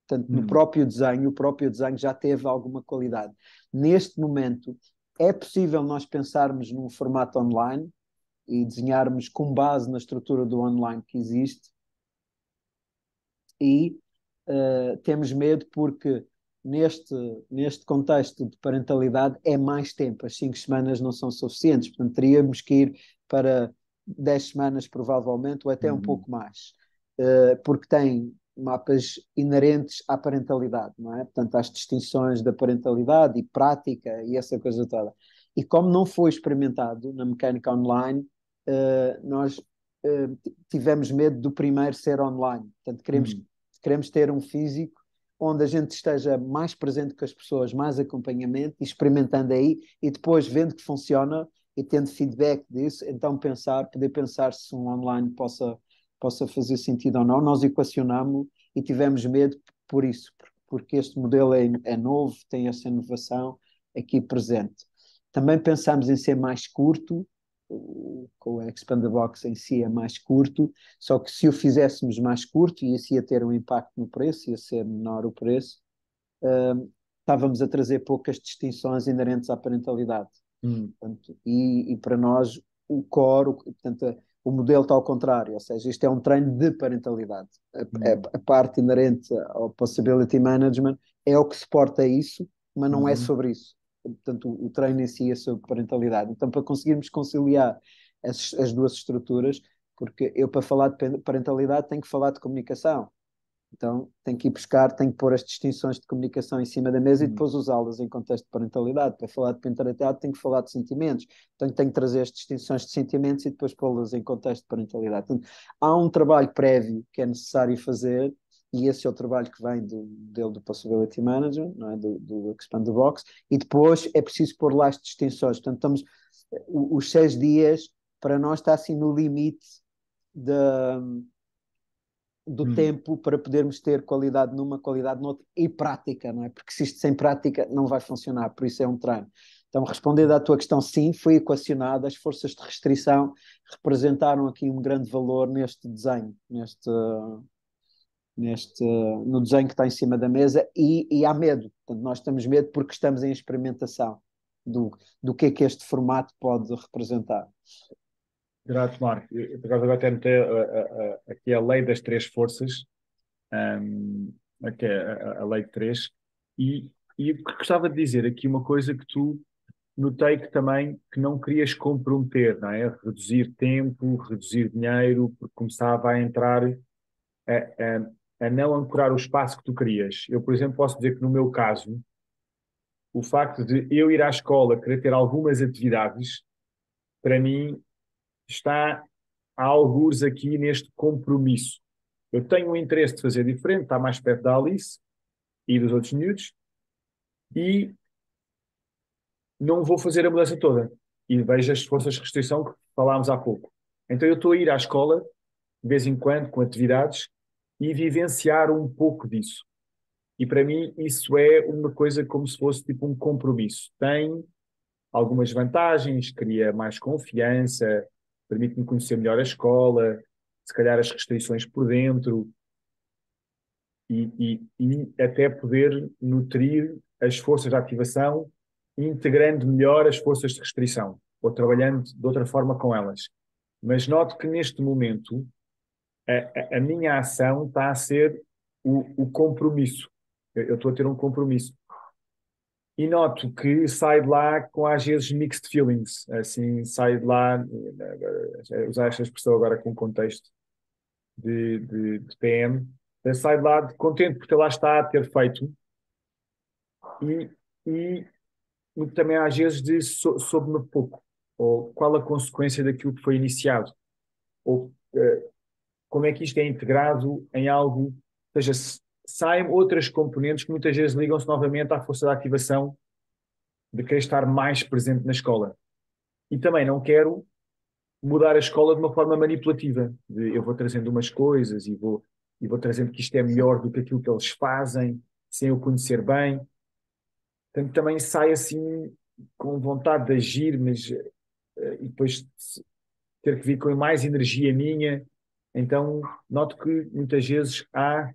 A: Portanto, no próprio desenho, o próprio desenho já teve alguma qualidade. Neste momento, é possível nós pensarmos num formato online e desenharmos com base na estrutura do online que existe e temos medo porque neste contexto de parentalidade é mais tempo, as 5 semanas não são suficientes, portanto teríamos que ir para 10 semanas provavelmente ou até um pouco mais, porque tem mapas inerentes à parentalidade, não é? Portanto, às distinções da parentalidade e prática e essa coisa toda. E como não foi experimentado na mecânica online, nós tivemos medo do primeiro ser online. Portanto, queremos ter um físico onde a gente esteja mais presente com as pessoas, mais acompanhamento, e experimentando aí, e depois vendo que funciona e tendo feedback disso, então poder pensar se um online possa fazer sentido ou não. Nós equacionámos e tivemos medo por isso, porque este modelo é novo, tem essa inovação aqui presente. Também pensámos em ser mais curto, com o Expand the Box em si é mais curto, só que se o fizéssemos mais curto, e isso ia ter um impacto no preço, ia ser menor o preço, estávamos a trazer poucas distinções inerentes à parentalidade. Portanto, e para nós o core, portanto, o modelo está ao contrário, ou seja, isto é um treino de parentalidade. A parte inerente ao Possibility Management é o que suporta isso, mas não é sobre isso. Portanto, o treino em si é sobre parentalidade. Então, para conseguirmos conciliar as duas estruturas, porque eu, para falar de parentalidade, tenho que falar de comunicação. Então, tenho que ir buscar, tenho que pôr as distinções de comunicação em cima da mesa e depois usá-las em contexto de parentalidade. Para falar de parentalidade, tenho que falar de sentimentos. Então, tenho que trazer as distinções de sentimentos e depois pô-las em contexto de parentalidade. Portanto, há um trabalho prévio que é necessário fazer, e esse é o trabalho que vem do Possibility Management, não é? do Expand the Box, e depois é preciso pôr lá as distinções. Portanto, os 6 dias, para nós, está assim no limite do tempo para podermos ter qualidade numa, qualidade noutra e prática, não é? Porque se isto sem prática não vai funcionar, por isso é um treino. Então, respondendo à tua questão, sim, foi equacionado, as forças de restrição representaram aqui um grande valor neste desenho, no desenho que está em cima da mesa e há medo. Portanto, nós temos medo porque estamos em experimentação do que é que este formato pode representar.
B: Grato, Marco. Por acaso agora até notei aqui a lei das 3 forças, aqui é a lei de 3, e gostava de dizer aqui uma coisa que tu notei que também que não querias comprometer, não é? Reduzir tempo, reduzir dinheiro, porque começava a entrar a não ancorar o espaço que tu querias. Eu, por exemplo, posso dizer que no meu caso, o facto de eu ir à escola, querer ter algumas atividades, para mim está a algures aqui neste compromisso. Eu tenho um interesse de fazer diferente, está mais perto da Alice e dos outros miúdos, e não vou fazer a mudança toda. E vejo as forças de restrição que falámos há pouco. Então eu estou a ir à escola, de vez em quando, com atividades, e vivenciar um pouco disso. E para mim isso é uma coisa como se fosse tipo um compromisso. Tem algumas vantagens, cria mais confiança, permite-me conhecer melhor a escola, se calhar as restrições por dentro, e até poder nutrir as forças de ativação, integrando melhor as forças de restrição, ou trabalhando de outra forma com elas. Mas noto que neste momento a minha ação está a ser o compromisso. Eu estou a ter um compromisso. E noto que saio de lá com às vezes mixed feelings. Assim, saio de lá, usar esta expressão agora com contexto de PM, saio de lá contente por ter lá está a ter feito e, e também às vezes de soube-me pouco, ou qual a consequência daquilo que foi iniciado, ou como é que isto é integrado em algo Ou seja, saem outras componentes que muitas vezes ligam-se novamente à força da ativação de querer estar mais presente na escola. E também não quero mudar a escola de uma forma manipulativa. Eu vou trazendo umas coisas e vou trazendo que isto é melhor do que aquilo que eles fazem, sem eu conhecer bem. Portanto, também sai assim com vontade de agir, mas e depois ter que vir com mais energia minha. Então, noto que muitas vezes há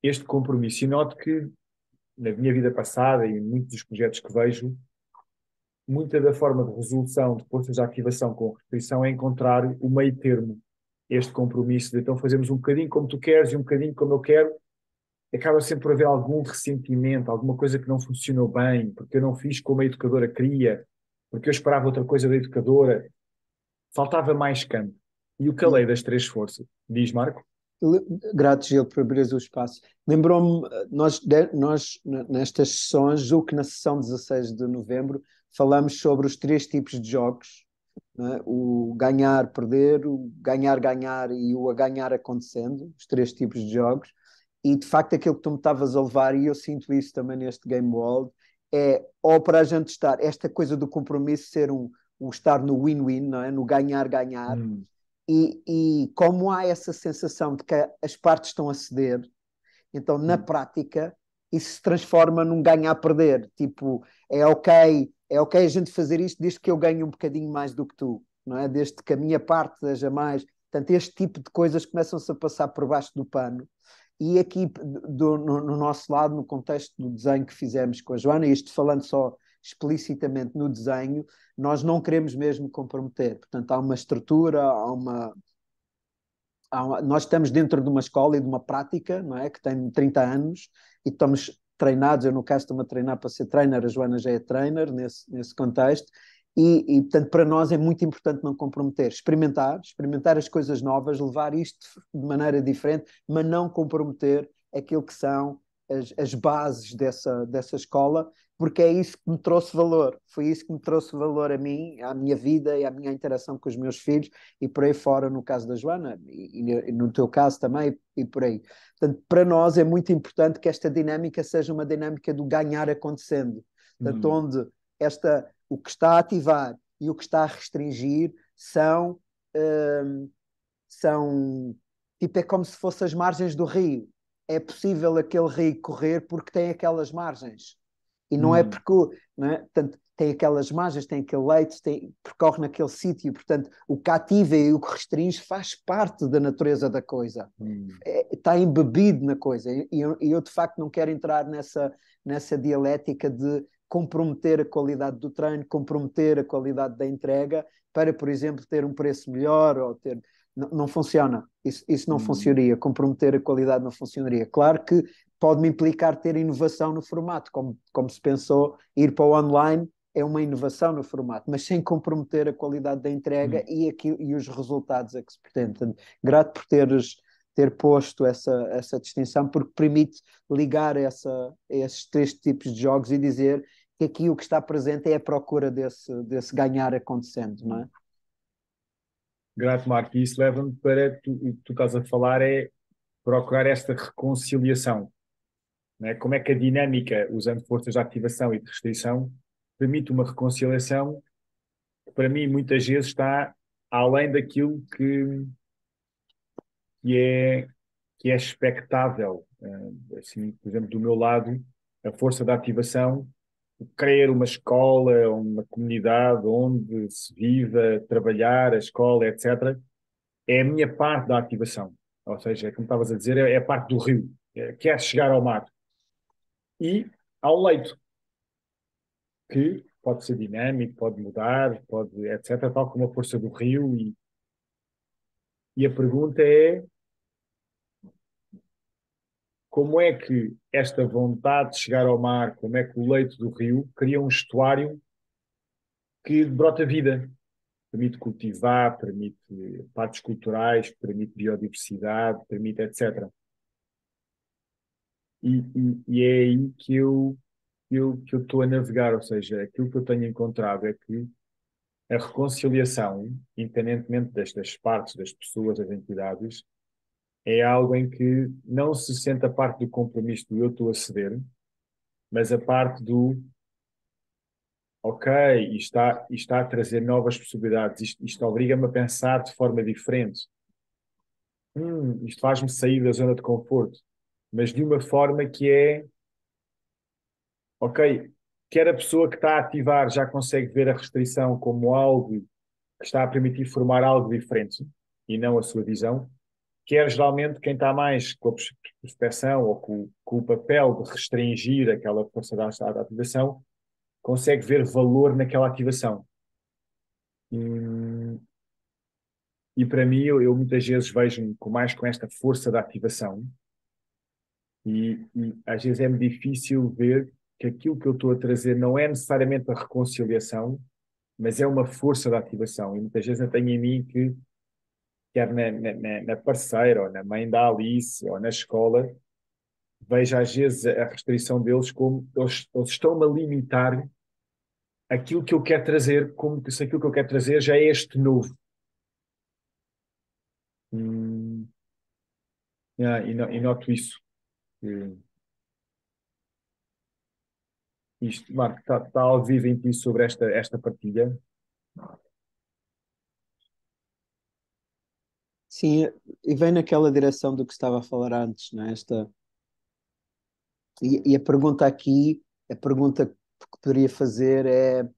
B: este compromisso e noto que na minha vida passada e em muitos dos projetos que vejo, muita da forma de resolução de forças de ativação com restrição é encontrar o meio termo, este compromisso de então fazemos um bocadinho como tu queres e um bocadinho como eu quero, acaba sempre por haver algum ressentimento, alguma coisa que não funcionou bem, porque eu não fiz como a educadora queria, porque eu esperava outra coisa da educadora, faltava mais campo. E o calei das três forças, diz Marco?
A: Grato, Gil, por abrir o espaço. Lembrou-me, nós nestas sessões, julgo que na sessão 16 de novembro, falamos sobre os três tipos de jogos, né? O ganhar, perder, o ganhar, ganhar e o a ganhar acontecendo, os três tipos de jogos. E de facto, aquilo que tu me estavas a levar, e eu sinto isso também neste Game World, é ou para a gente estar, esta coisa do compromisso ser o estar no win-win, não é? No ganhar, ganhar
B: Hum,
A: e como há essa sensação de que as partes estão a ceder, então na
B: hum,
A: prática isso se transforma num ganhar-perder. Tipo, é ok a gente fazer isto desde que eu ganhe um bocadinho mais do que tu, não é? Desde que a minha parte seja mais. Portanto, este tipo de coisas começam-se a passar por baixo do pano. E aqui, no nosso lado, no contexto do desenho que fizemos com a Joana, isto falando só explicitamente no desenho, nós não queremos mesmo comprometer. Portanto, há uma estrutura, nós estamos dentro de uma escola e de uma prática, não é? Que tem 30 anos e estamos treinados. Eu, no caso, estou-me a treinar para ser trainer, a Joana já é trainer nesse contexto. Portanto, para nós é muito importante não comprometer, experimentar as coisas novas, levar isto de maneira diferente, mas não comprometer aquilo que são as bases dessa escola, porque é isso que me trouxe valor. Foi isso que me trouxe valor a mim, à minha vida e à minha interação com os meus filhos e por aí fora, no caso da Joana, e no teu caso também, e por aí. Portanto, para nós é muito importante que esta dinâmica seja uma dinâmica do ganhar acontecendo. Portanto,
B: hum,
A: onde o que está a ativar e o que está a restringir hum, são tipo, é como se fossem as margens do rio. É possível aquele rio correr porque tem aquelas margens. E não é
B: hum,
A: porque, não é? Portanto, tem aquelas margens, tem aquele leite, percorre naquele sítio. Portanto, o que ativa e o que restringe faz parte da natureza da coisa.
B: hum,
A: Está embebido na coisa. E eu, de facto, não quero entrar nessa dialética de comprometer a qualidade do treino, comprometer a qualidade da entrega para, por exemplo, ter um preço melhor ou ter. Não, não funciona. Isso não
B: hum,
A: funcionaria. Comprometer a qualidade não funcionaria. Claro que pode-me implicar ter inovação no formato, como se pensou, ir para o online é uma inovação no formato, mas sem comprometer a qualidade da entrega
B: hum.
A: e os resultados a que se pretende. Portanto, grato por ter posto essa distinção, porque permite ligar a esses três tipos de jogos e dizer que aqui o que está presente é a procura desse ganhar acontecendo, não é?
B: Grato, Marco. E isso leva-me para o que tu estás a falar é procurar esta reconciliação, né? Como é que a dinâmica, usando forças de ativação e de restrição, permite uma reconciliação que, para mim, muitas vezes está além daquilo que é, que é expectável. Assim, por exemplo, do meu lado, a força da ativação, criar uma escola, uma comunidade onde se viva, trabalhar, a escola, etc., é a minha parte da ativação. Ou seja, como estavas a dizer, é a parte do rio. Quer chegar ao mar. E há um leito que pode ser dinâmico, pode mudar, pode, etc., tal como a força do rio. E a pergunta é como é que esta vontade de chegar ao mar, como é que o leito do rio cria um estuário que brota vida, permite cultivar, permite partes culturais, permite biodiversidade, permite etc. E é aí que eu estou a navegar, ou seja, aquilo que eu tenho encontrado é que a reconciliação, independentemente destas partes, das pessoas, das entidades, é algo em que não se sente a parte do compromisso do eu estou a ceder, mas a parte do ok, isto está a trazer novas possibilidades, isto obriga-me a pensar de forma diferente. Isto faz-me sair da zona de conforto, mas de uma forma que é, ok, quer a pessoa que está a ativar já consegue ver a restrição como algo que está a permitir formar algo diferente e não a sua visão, quer geralmente quem está mais com a prospeção ou com o papel de restringir aquela força da ativação, consegue ver valor naquela ativação. E, e para mim, eu muitas vezes vejo-me mais com esta força da ativação e às vezes é-me difícil ver que aquilo que eu estou a trazer não é necessariamente a reconciliação, mas é uma força da ativação. E muitas vezes eu tenho em mim que, quer na parceira, ou na mãe da Alice, ou na escola, vejo às vezes a restrição deles como eles estão-me a limitar aquilo que eu quero trazer, como se aquilo que eu quero trazer já é este novo. Hum, e noto isso. Que isto, Marco, está ao vivo em ti sobre esta partilha.
A: Sim, e vem naquela direção do que estava a falar antes, não é? E a pergunta aqui, a pergunta que poderia fazer é,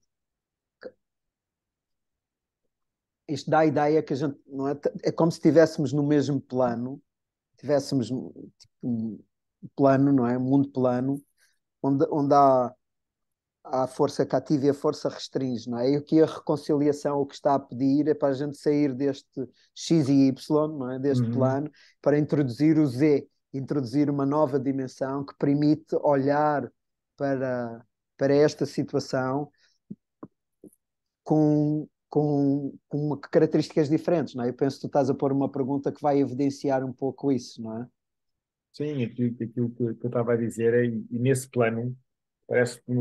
A: isto dá a ideia que a gente, não é? É como se estivéssemos no mesmo plano, tivéssemos tipo, um plano, não é? Um mundo plano, onde há a força cativa e a força restringe, não é? E aqui a reconciliação, o que está a pedir é para a gente sair deste X e Y, não é? Deste
B: Uhum.
A: plano, para introduzir o Z, introduzir uma nova dimensão que permite olhar para esta situação com características diferentes, não é? Eu penso que tu estás a pôr uma pergunta que vai evidenciar um pouco isso, não é?
B: Sim, aquilo que eu estava a dizer é, e nesse plano, parece que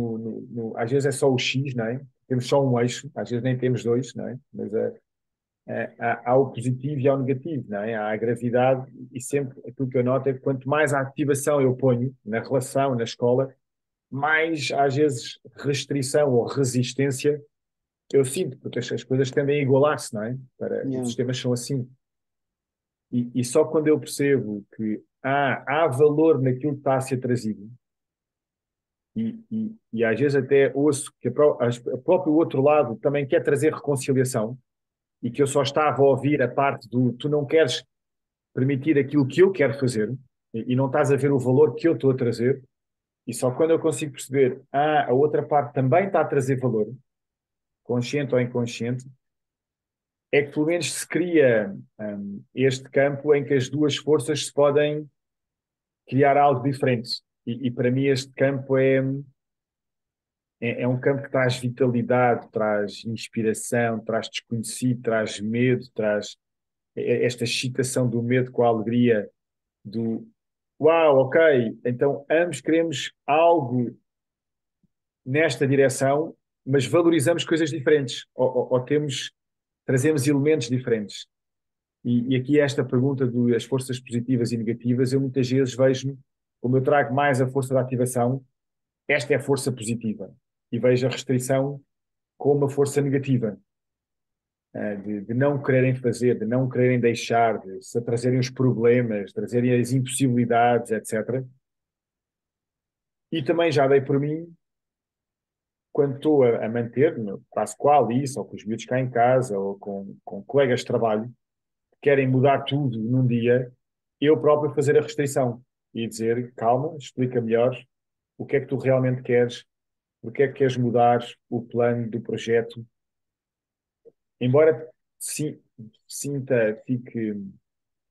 B: às vezes é só o X, não é? Temos só um eixo, às vezes nem temos dois, não é? Mas há o positivo e há o negativo, não é? Há a gravidade e sempre aquilo que eu noto é que quanto mais a ativação eu ponho na relação, na escola, mais às vezes restrição ou resistência eu sinto, porque as coisas tendem a igualar-se, não é? Os
A: Yeah.
B: sistemas são assim. E só quando eu percebo que há valor naquilo que está a ser trazido, e às vezes até ouço que o próprio outro lado também quer trazer reconciliação, e que eu só estava a ouvir a parte do tu não queres permitir aquilo que eu quero fazer, e não estás a ver o valor que eu estou a trazer, e só quando eu consigo perceber, a outra parte também está a trazer valor, consciente ou inconsciente, é que pelo menos se cria este campo em que as duas forças se podem criar algo diferente. E para mim este campo é um campo que traz vitalidade, traz inspiração, traz desconhecido, traz medo, traz esta excitação do medo com a alegria do uau, ok, então ambos queremos algo nesta direção, mas valorizamos coisas diferentes, ou trazemos elementos diferentes. E aqui esta pergunta das forças positivas e negativas, eu muitas vezes vejo-me, como eu trago mais a força da ativação, esta é a força positiva. E vejo a restrição como a força negativa, de não quererem fazer, de não quererem deixar, de se trazerem os problemas, trazerem as impossibilidades, etc. E também já dei por mim, quando estou a manter-me, faço com a Alice, ou com os miúdos cá em casa, ou com colegas de trabalho, querem mudar tudo num dia, eu próprio fazer a restrição e dizer, calma, explica melhor o que é que tu realmente queres, o que é que queres mudar o plano do projeto. Embora fique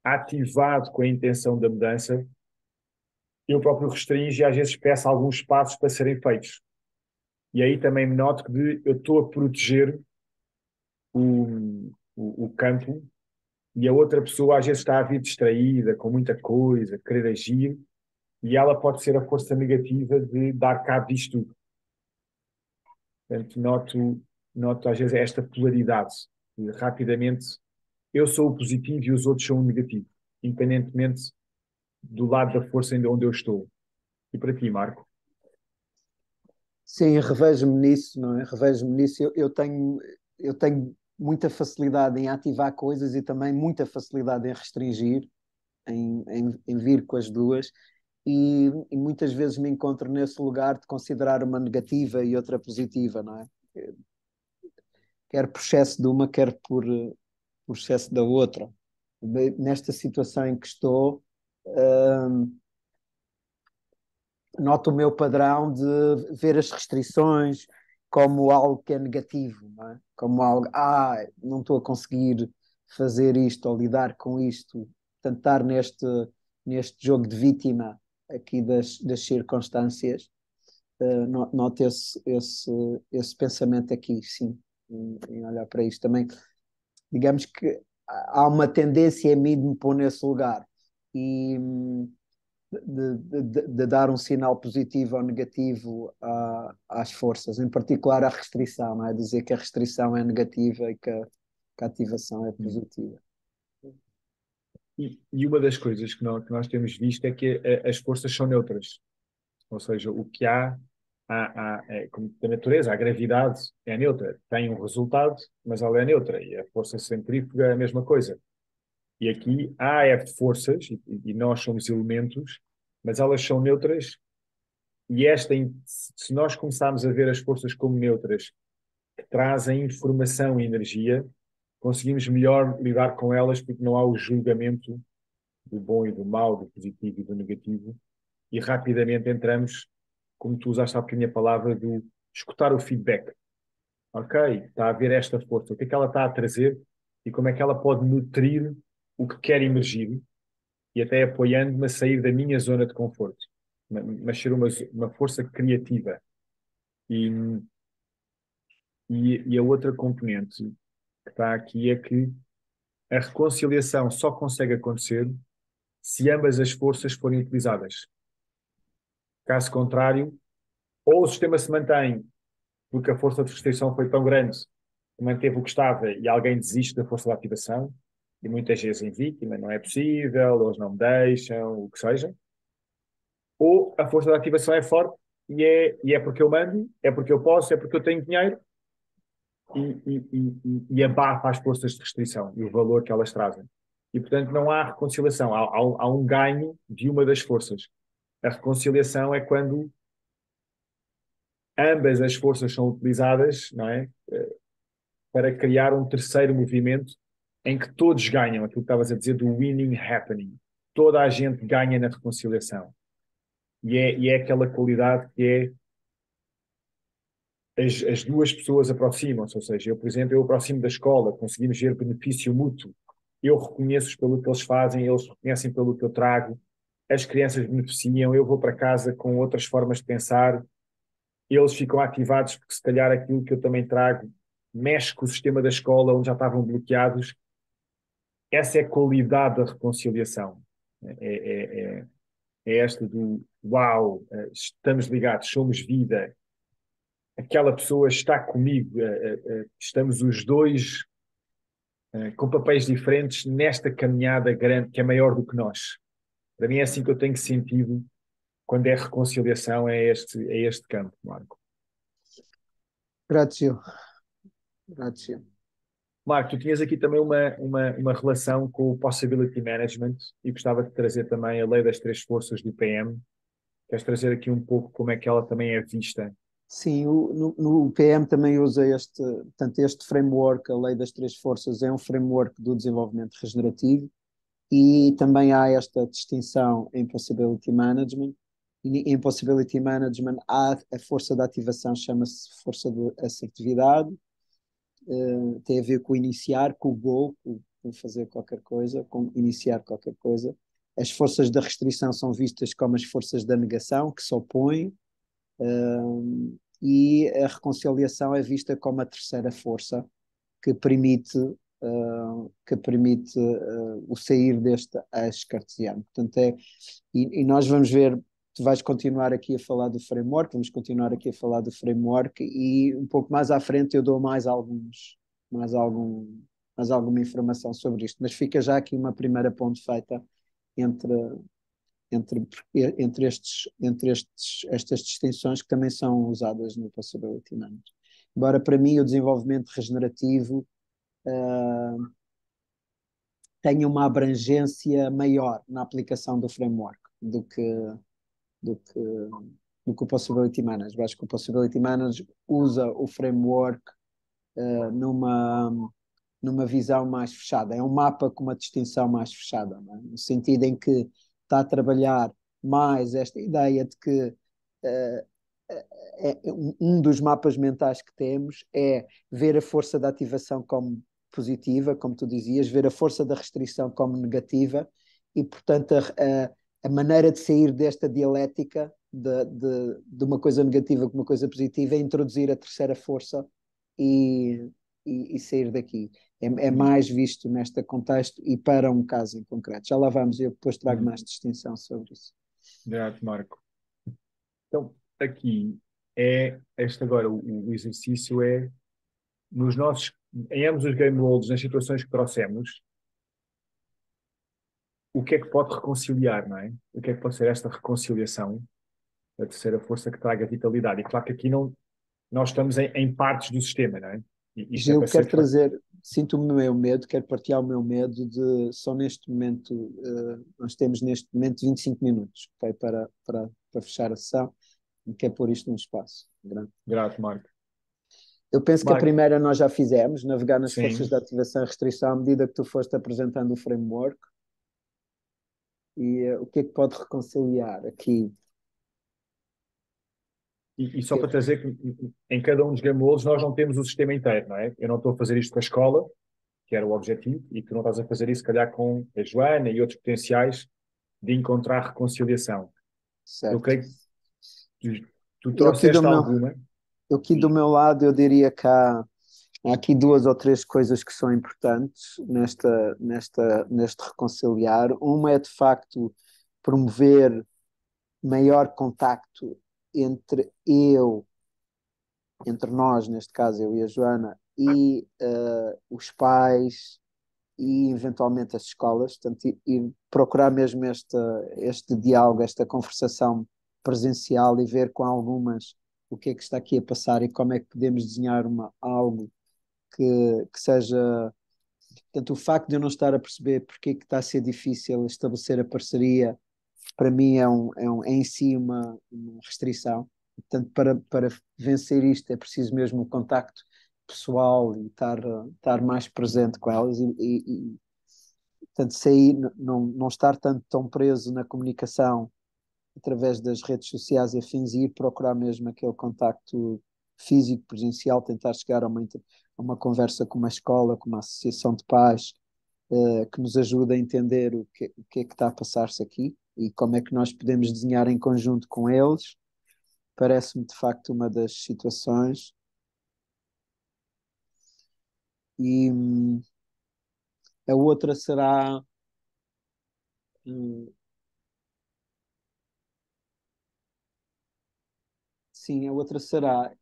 B: ativado com a intenção da mudança, eu próprio restringo e às vezes peço alguns passos para serem feitos. E aí também me noto que eu estou a proteger o campo e a outra pessoa às vezes está a vir distraída, com muita coisa, querer agir, e ela pode ser a força negativa de dar cabo disto tudo. Portanto, noto às vezes esta polaridade. E rapidamente, eu sou o positivo e os outros são o negativo. independentemente do lado da força onde eu estou. E para ti, Marco?
A: Sim, revejo-me nisso, não é? Revejo-me nisso. Eu tenho muita facilidade em ativar coisas e também muita facilidade em restringir, em vir com as duas. E muitas vezes me encontro nesse lugar de considerar uma negativa e outra positiva, não é? Quer por excesso de uma, quer por excesso da outra. Nesta situação em que estou, hum, noto o meu padrão de ver as restrições como algo que é negativo, não é? Como algo, não estou a conseguir fazer isto ou lidar com isto, tentar neste jogo de vítima aqui das circunstâncias, noto esse pensamento aqui, sim, em olhar para isto também. Digamos que há uma tendência em mim de me pôr nesse lugar e de dar um sinal positivo ou negativo às forças, em particular à restrição, não é? Dizer que a restrição é negativa e que a ativação é positiva.
B: E uma das coisas que nós temos visto é que as forças são neutras. Ou seja, o que como da natureza, a gravidade é neutra. Tem um resultado, mas ela é neutra. E a força centrífuga é a mesma coisa. E aqui há forças, e nós somos elementos, mas elas são neutras. E se nós começarmos a ver as forças como neutras, que trazem informação e energia, conseguimos melhor lidar com elas, porque não há o julgamento do bom e do mau, do positivo e do negativo, e rapidamente entramos, como tu usaste há bocadinho a palavra, do escutar o feedback. Ok, está a ver esta força, o que é que ela está a trazer e como é que ela pode nutrir o que quer emergir e até apoiando-me a sair da minha zona de conforto, mas ser uma força criativa. E, e a outra componente que está aqui é que a reconciliação só consegue acontecer se ambas as forças forem utilizadas. Caso contrário, ou o sistema se mantém porque a força de restrição foi tão grande que manteve o que estava e alguém desiste da força de ativação, e muitas vezes em vítima, não é possível, eles não me deixam, o que seja. Ou a força de ativação é forte e é porque eu mando, é porque eu posso, é porque eu tenho dinheiro e abafa as forças de restrição e o valor que elas trazem. E, portanto, não há reconciliação, há um ganho de uma das forças. A reconciliação é quando ambas as forças são utilizadas, não é? Para criar um terceiro movimento em que todos ganham, aquilo que estavas a dizer do winning happening. Toda a gente ganha na reconciliação. E é aquela qualidade que as duas pessoas aproximam-se, ou seja, eu, por exemplo, eu aproximo da escola, conseguimos ver benefício mútuo, eu reconheço-os pelo que eles fazem, eles reconhecem pelo que eu trago, as crianças beneficiam, eu vou para casa com outras formas de pensar, eles ficam ativados porque se calhar aquilo que eu também trago mexe com o sistema da escola onde já estavam bloqueados. Essa é a qualidade da reconciliação. É esta do uau, estamos ligados, somos vida, aquela pessoa está comigo, estamos os dois com papéis diferentes nesta caminhada grande que é maior do que nós. Para mim é assim que eu tenho sentido quando é reconciliação, é este campo, Marco.
A: Gratio, gratio.
B: Marco, tu tinhas aqui também uma relação com o Possibility Management e gostava de trazer também a lei das três forças do PM. Queres trazer aqui um pouco como é que ela também é vista?
A: Sim, no PM também usa este framework, a lei das três forças, é um framework do desenvolvimento regenerativo e também há esta distinção em Possibility Management. E em Possibility Management há a força de ativação, chama-se força de assertividade, tem a ver com iniciar, com o goal, com fazer qualquer coisa, com iniciar qualquer coisa. As forças da restrição são vistas como as forças da negação, que se opõem, e a reconciliação é vista como a terceira força que permite o sair deste eixo cartesiano. Portanto, e nós vamos ver, tu vais continuar aqui a falar do framework, vamos continuar aqui a falar do framework e um pouco mais à frente eu dou mais algum mais alguma informação sobre isto, mas fica já aqui uma primeira ponte feita entre, entre, estas distinções que também são usadas no Possibility Manager. Embora para mim o desenvolvimento regenerativo tenha uma abrangência maior na aplicação do framework do que, do que o Possibility Manager. Eu acho que o Possibility Manager usa o framework numa visão mais fechada. É um mapa com uma distinção mais fechada, não é? No sentido em que está a trabalhar mais esta ideia de que um dos mapas mentais que temos é ver a força da ativação como positiva, como tu dizias, ver a força da restrição como negativa e, portanto, a maneira de sair desta dialética de uma coisa negativa com uma coisa positiva é introduzir a terceira força e sair daqui. É mais visto neste contexto e para um caso em concreto. Já lá vamos, eu depois trago mais distinção sobre isso.
B: Grato, Marco. Então, aqui este agora, o exercício é em ambos os game worlds, nas situações que trouxemos, o que é que pode reconciliar, não é? O que é que pode ser esta reconciliação, a terceira força que traga vitalidade? E claro que aqui nós estamos em partes do sistema, não é? E isto é
A: Gil,
B: para ser
A: quero trazer, sinto o meu medo, quero partilhar o meu medo de só neste momento, nós temos neste momento 25 minutos, okay, para fechar a sessão, e quero pôr isto num espaço grande.
B: Grato, Marco.
A: Eu penso que a
B: Marco,
A: primeira nós já fizemos, navegar nas forças
B: sim.
A: de ativação e restrição à medida que tu foste apresentando o framework. E o que é que pode reconciliar aqui?
B: E só para trazer que em cada um dos game worlds nós não temos o sistema inteiro, não é? Eu não estou a fazer isto com a escola, que era o objetivo, e tu não estás a fazer isso, se calhar, com a Joana e outros potenciais de encontrar reconciliação. Eu
A: Certo.
B: creio que tu
A: Eu aqui do
B: trouxeste
A: meu,
B: alguma.
A: eu aqui do
B: E,
A: meu lado, eu diria que há aqui duas ou três coisas que são importantes neste reconciliar. Uma é, de facto, promover maior contacto entre nós, neste caso eu e a Joana, e os pais e eventualmente as escolas, portanto, e procurar mesmo este diálogo, esta conversação presencial e ver com algumas o que é que está aqui a passar e como é que podemos desenhar algo que seja. Portanto, o facto de eu não estar a perceber porque é que está a ser difícil estabelecer a parceria, para mim é em si uma restrição. Portanto, para vencer isto é preciso mesmo o contacto pessoal e estar mais presente com elas portanto, sair, não estar tanto tão preso na comunicação através das redes sociais e afins e ir procurar mesmo aquele contacto físico, presencial, tentar chegar a uma conversa com uma escola, com uma associação de pais, que nos ajude a entender o que é que está a passar-se aqui e como é que nós podemos desenhar em conjunto com eles. Parece-me de facto uma das situações. E a outra será. hum, sim, a outra será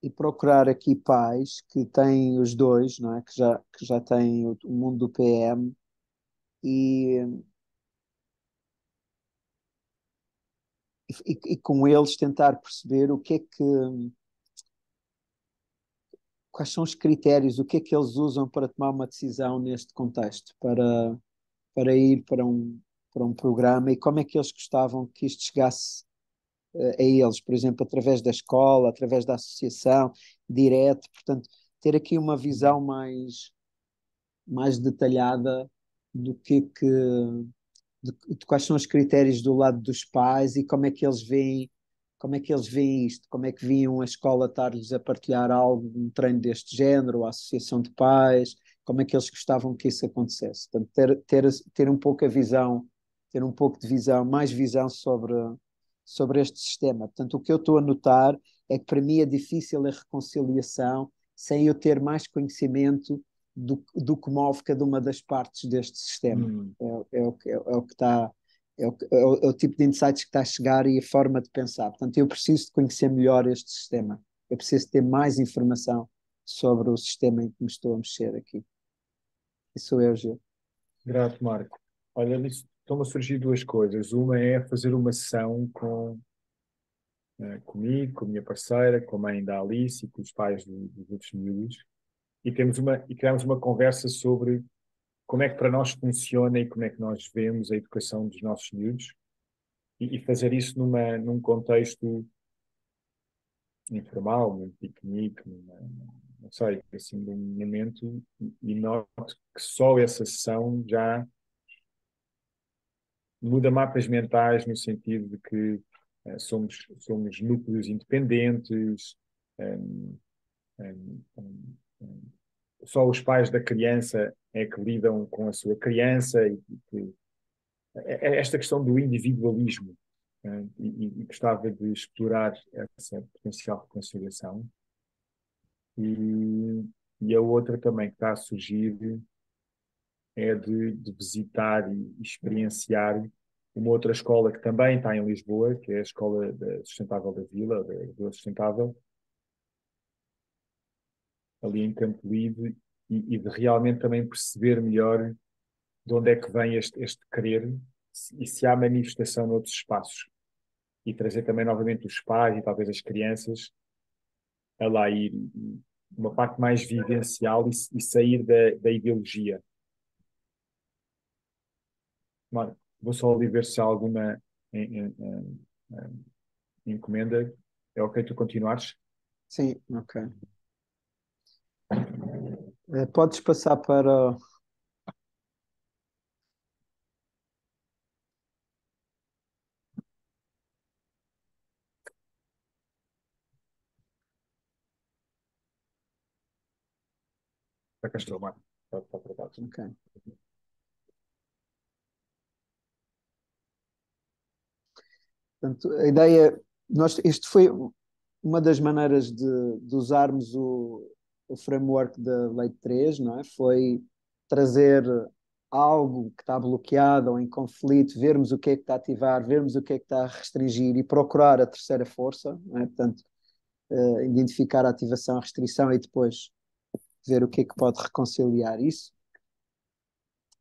A: e procurar aqui pais que têm os dois, não é? Que já têm o mundo do PM e com eles tentar perceber quais são os critérios, o que é que eles usam para tomar uma decisão neste contexto, para ir para um programa e como é que eles gostavam que isto chegasse a eles, por exemplo, através da escola, através da associação, direto, portanto, ter aqui uma visão mais detalhada do de quais são os critérios do lado dos pais e como é que eles veem isto, como é que viam a escola estar-lhes a partilhar algo, um treino deste género, a associação de pais, como é que eles gostavam que isso acontecesse. Portanto, ter um pouco a visão, ter um pouco de visão, mais visão sobre este sistema. Portanto, o que eu estou a notar é que para mim é difícil a reconciliação sem eu ter mais conhecimento do que move cada uma das partes deste sistema. É o que está, é o tipo de insights que está a chegar e a forma de pensar. Portanto, eu preciso de conhecer melhor este sistema. Eu preciso ter mais informação sobre o sistema em que me estou a mexer aqui. Isso sou eu, Gil.
B: Grato, Marco. Olha, estão-me a surgir duas coisas. Uma é fazer uma sessão comigo, com a minha parceira, com a mãe da Alice e com os pais dos outros miúdos. E criamos uma conversa sobre como é que para nós funciona e como é que nós vemos a educação dos nossos miúdos. E fazer isso num contexto informal, num piquenique, não sei, assim, num momento, e noto que só essa sessão já muda mapas mentais no sentido de que somos núcleos independentes, um, só os pais da criança é que lidam com a sua criança e que é esta questão do individualismo, e gostava de explorar essa potencial reconciliação. E a outra também que está a surgir é de visitar e experienciar uma outra escola que também está em Lisboa, que é a Escola Sustentável da Vila, da Vila Sustentável, ali em Campo Lido, e de realmente também perceber melhor de onde é que vem este querer e se há manifestação noutros espaços. E trazer também novamente os pais e talvez as crianças a lá ir, uma parte mais vivencial e sair da ideologia. Mano, vou só ali ver se há alguma encomenda. É ok tu continuares?
A: Sim, ok. Podes passar para.
B: Já cá estou, Marco. Está tratado.
A: Ok. Portanto, a ideia. Isto foi uma das maneiras de usarmos o framework da Lei 3, não é? Foi trazer algo que está bloqueado ou em conflito, vermos o que é que está a ativar, vermos o que é que está a restringir e procurar a terceira força, não é? Portanto, identificar a ativação, a restrição e depois ver o que é que pode reconciliar isso.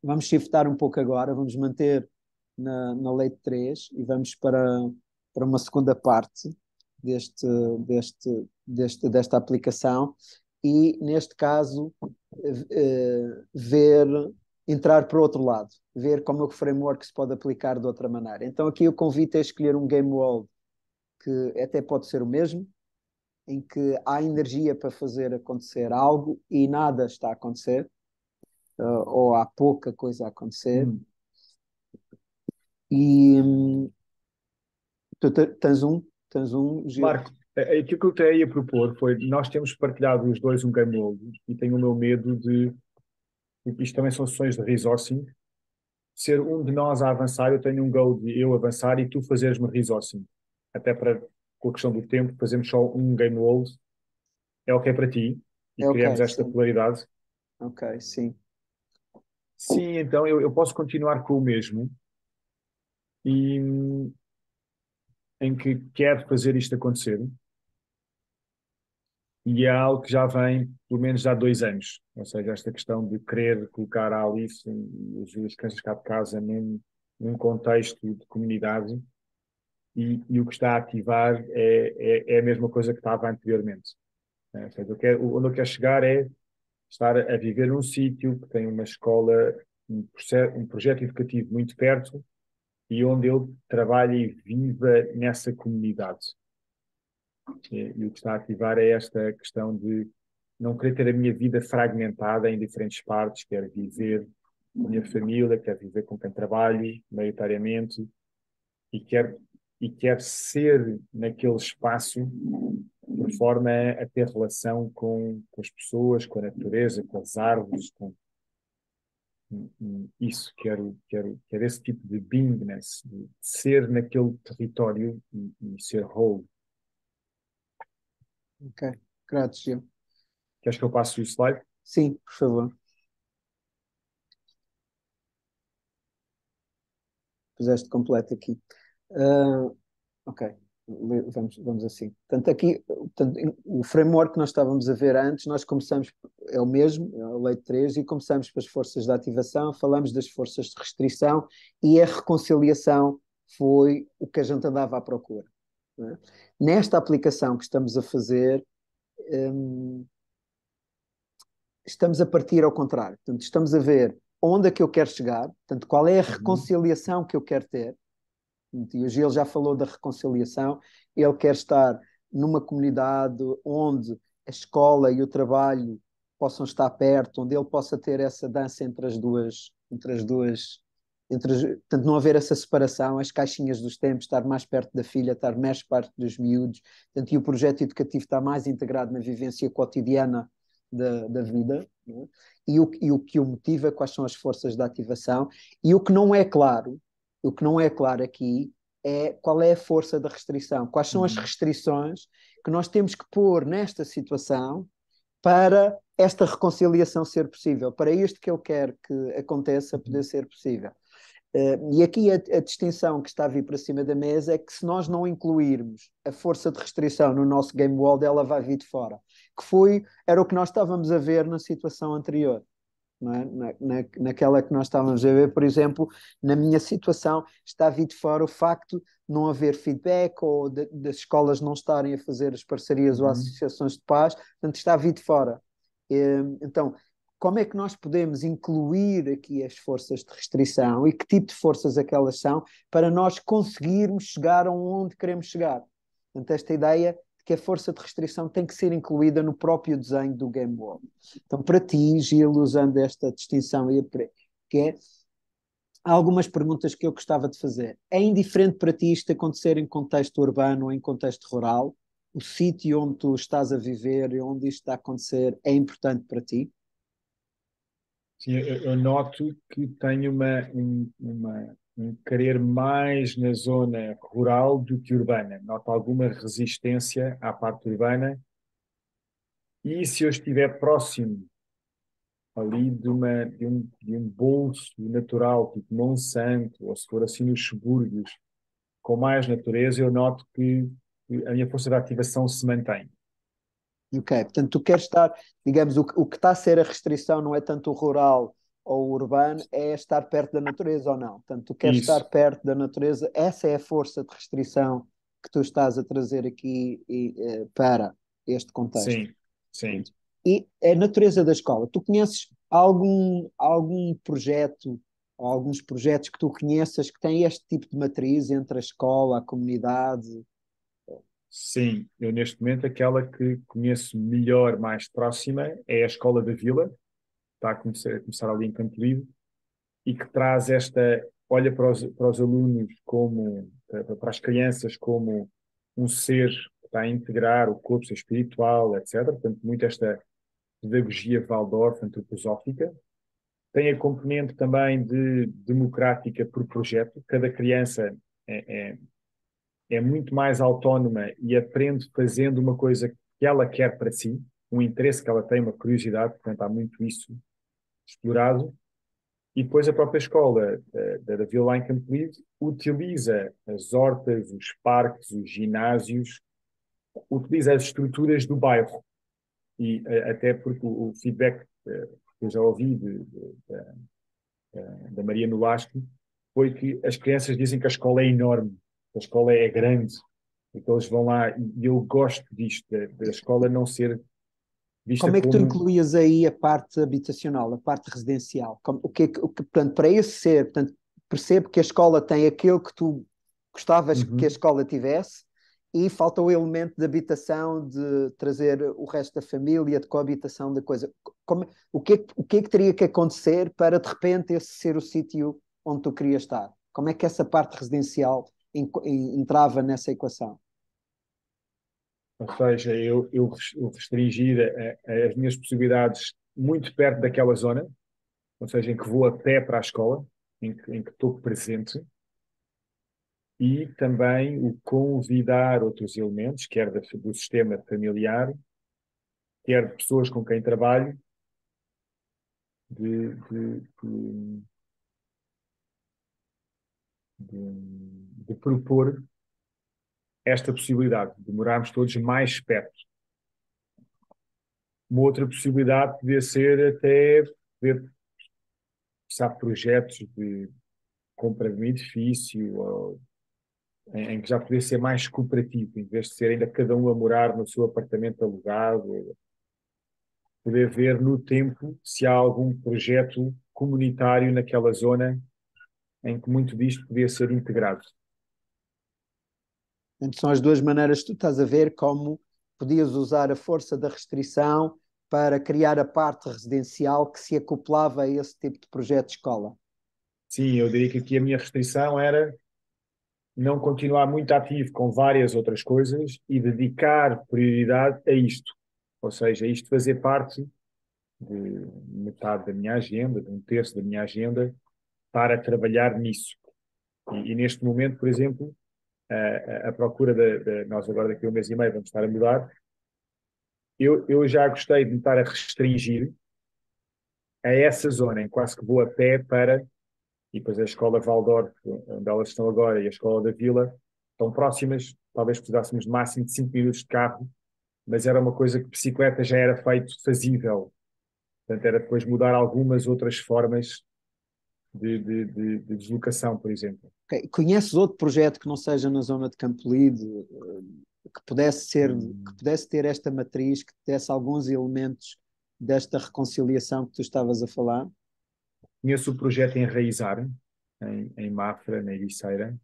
A: Vamos shiftar um pouco agora, vamos manter na Lei 3 e vamos para uma segunda parte deste, desta aplicação e, neste caso, ver, entrar para o outro lado, ver como é que o framework se pode aplicar de outra maneira. Então aqui o convite é escolher um game world que até pode ser o mesmo, em que há energia para fazer acontecer algo e nada está a acontecer, ou há pouca coisa a acontecer. E tu tens um, Gil.
B: Marco, aquilo que eu te ia propor foi, nós temos partilhado os dois um game mode e tenho o meu medo de, porque isto também são sessões de resourcing, ser um de nós a avançar, eu tenho um goal de eu avançar e tu fazeres-me resourcing. Até para, com a questão do tempo, fazemos só um game world. É ok para ti? E
A: É ok,
B: criamos esta
A: sim.
B: polaridade.
A: Ok, sim.
B: Sim, então eu posso continuar com o mesmo e em que quero fazer isto acontecer. E é algo que já vem, pelo menos há 2 anos. Ou seja, esta questão de querer colocar a Alice e as crianças cá de casa num contexto de comunidade e o que está a ativar é a mesma coisa que estava anteriormente. Ou seja, onde eu quero chegar é estar a viver num sítio que tem uma escola, um projeto educativo muito perto e onde eu trabalho e viva nessa comunidade. E o que está a ativar é esta questão de não querer ter a minha vida fragmentada em diferentes partes, quero viver com a minha família, quero viver com quem trabalho, maioritariamente, e quero ser naquele espaço de forma a ter relação com as pessoas, com a natureza, com as árvores, com isso, quero esse tipo de beingness, de ser naquele território e ser whole.
A: Ok. Graças, Gil.
B: Queres que eu passe o slide?
A: Sim, por favor. Puseste completo aqui. Ok. vamos assim. Portanto, aqui, portanto, o framework que nós estávamos a ver antes, nós começamos, é o mesmo, é a lei de três, e começamos pelas forças de ativação, falamos das forças de restrição, e a reconciliação foi o que a gente andava à procura. Não é? Nesta aplicação que estamos a fazer, hum, estamos a partir ao contrário. Portanto, estamos a ver onde é que eu quero chegar, portanto, qual é a
B: Uhum.
A: reconciliação que eu quero ter. E o Gil já falou da reconciliação. Ele quer estar numa comunidade onde a escola e o trabalho possam estar perto, onde ele possa ter essa dança portanto, não haver essa separação, as caixinhas dos tempos, estar mais perto da filha, estar mais perto dos miúdos, portanto, e o projeto educativo está mais integrado na vivência cotidiana da vida, não é? E o que o motiva, quais são as forças de ativação, e o que não é claro aqui é qual é a força da restrição, quais são as
B: Uhum.
A: restrições que nós temos que pôr nesta situação para esta reconciliação ser possível, para isto que eu quero que aconteça poder
B: Uhum.
A: ser possível. E aqui a distinção que está a vir para cima da mesa é que se nós não incluirmos a força de restrição no nosso game world, ela vai vir de fora. Era o que nós estávamos a ver na situação anterior. Não é? Naquela que nós estávamos a ver, por exemplo, na minha situação, está a vir de fora o facto de não haver feedback ou das escolas não estarem a fazer as parcerias ou
B: Uhum.
A: associações de paz, portanto, está a vir de fora. Então, como é que nós podemos incluir aqui as forças de restrição e que tipo de forças aquelas são para nós conseguirmos chegar aonde queremos chegar? Portanto, esta ideia de que a força de restrição tem que ser incluída no próprio desenho do Game World. Então, para ti, Gil, usando esta distinção, que é, há algumas perguntas que eu gostava de fazer. É indiferente para ti isto acontecer em contexto urbano ou em contexto rural? O sítio onde tu estás a viver e onde isto está a acontecer é importante para ti?
B: Sim, eu noto que tenho um querer mais na zona rural do que urbana. Noto alguma resistência à parte urbana. E se eu estiver próximo ali de um bolso natural, tipo Monsanto, ou se for assim nos subúrbios, com mais natureza, eu noto que a minha força de ativação se mantém.
A: Ok, portanto, tu queres estar, digamos, o que está a ser a restrição não é tanto o rural ou o urbano, é estar perto da natureza ou não. Portanto, tu queres estar
B: Isso,
A: perto da natureza, essa é a força de restrição que tu estás a trazer aqui para este contexto.
B: sim, sim.
A: E a natureza da escola, tu conheces algum projeto ou alguns projetos que tu conheças que têm este tipo de matriz entre a escola, a comunidade?
B: Sim, eu neste momento aquela que conheço melhor, mais próxima, é a Escola da Vila, está a começar ali em Campo Livre, e que traz olha para os alunos como, para as crianças como um ser que está a integrar o corpo espiritual, etc. Portanto, muito esta pedagogia Waldorf antroposófica. Tem a componente também de democrática por projeto. Cada criança é, é, é muito mais autónoma e aprende fazendo uma coisa que ela quer para si, um interesse que ela tem, uma curiosidade, portanto há muito isso explorado. E depois a própria escola da Vila em Campo Livre utiliza as hortas, os parques, os ginásios, utiliza as estruturas do bairro. E até porque o feedback que eu já ouvi da Maria Nolasco foi que as crianças dizem que a escola é enorme, que a escola é grande, e que eles vão lá, e eu gosto disto, da escola não ser vista
A: Como é que tu
B: como.
A: incluías aí a parte habitacional, a parte residencial? Portanto, para esse ser, portanto, percebo que a escola tem aquilo que tu gostavas que a
B: Uhum.
A: escola tivesse e falta o elemento de habitação, de trazer o resto da família, de coabitação da coisa. O que é que teria que acontecer para, de repente, esse ser o sítio onde tu querias estar? Como é que essa parte residencial entrava nessa equação?
B: Ou seja, eu restringir as minhas possibilidades muito perto daquela zona, ou seja, em que vou a pé para a escola, em que estou presente, e também o convidar outros elementos, quer do sistema familiar, quer de pessoas com quem trabalho, de propor esta possibilidade de morarmos todos mais perto. Uma outra possibilidade podia ser até poder começar projetos de compra de um edifício, ou, em que já podia ser mais cooperativo, em vez de ser ainda cada um a morar no seu apartamento alugado, poder ver no tempo se há algum projeto comunitário naquela zona em que muito disto podia ser integrado.
A: Então, são as duas maneiras que tu estás a ver como podias usar a força da restrição para criar a parte residencial que se acoplava a esse tipo de projeto de escola.
B: Sim, eu diria que aqui a minha restrição era não continuar muito ativo com várias outras coisas e dedicar prioridade a isto. Ou seja, isto fazer parte de metade da minha agenda, de um terço da minha agenda, para trabalhar nisso. E neste momento, por exemplo, a procura nós agora daqui a um mês e meio vamos estar a mudar, eu já gostei de me estar a restringir a essa zona, em quase que vou a pé para, e depois a escola Waldorf, onde elas estão agora, e a escola da Vila, estão próximas, talvez precisássemos de máximo de 5 minutos de carro, mas era uma coisa que bicicleta já era feito fazível. Portanto, era depois mudar algumas outras formas de deslocação, por exemplo.
A: Okay. Conheces outro projeto que não seja na zona de Campolide, que pudesse ser, que
B: Hum,
A: pudesse ter esta matriz, que desse alguns elementos desta reconciliação que tu estavas a falar?
B: Conheço o projeto Enraizar, em Mafra, na Ericeira.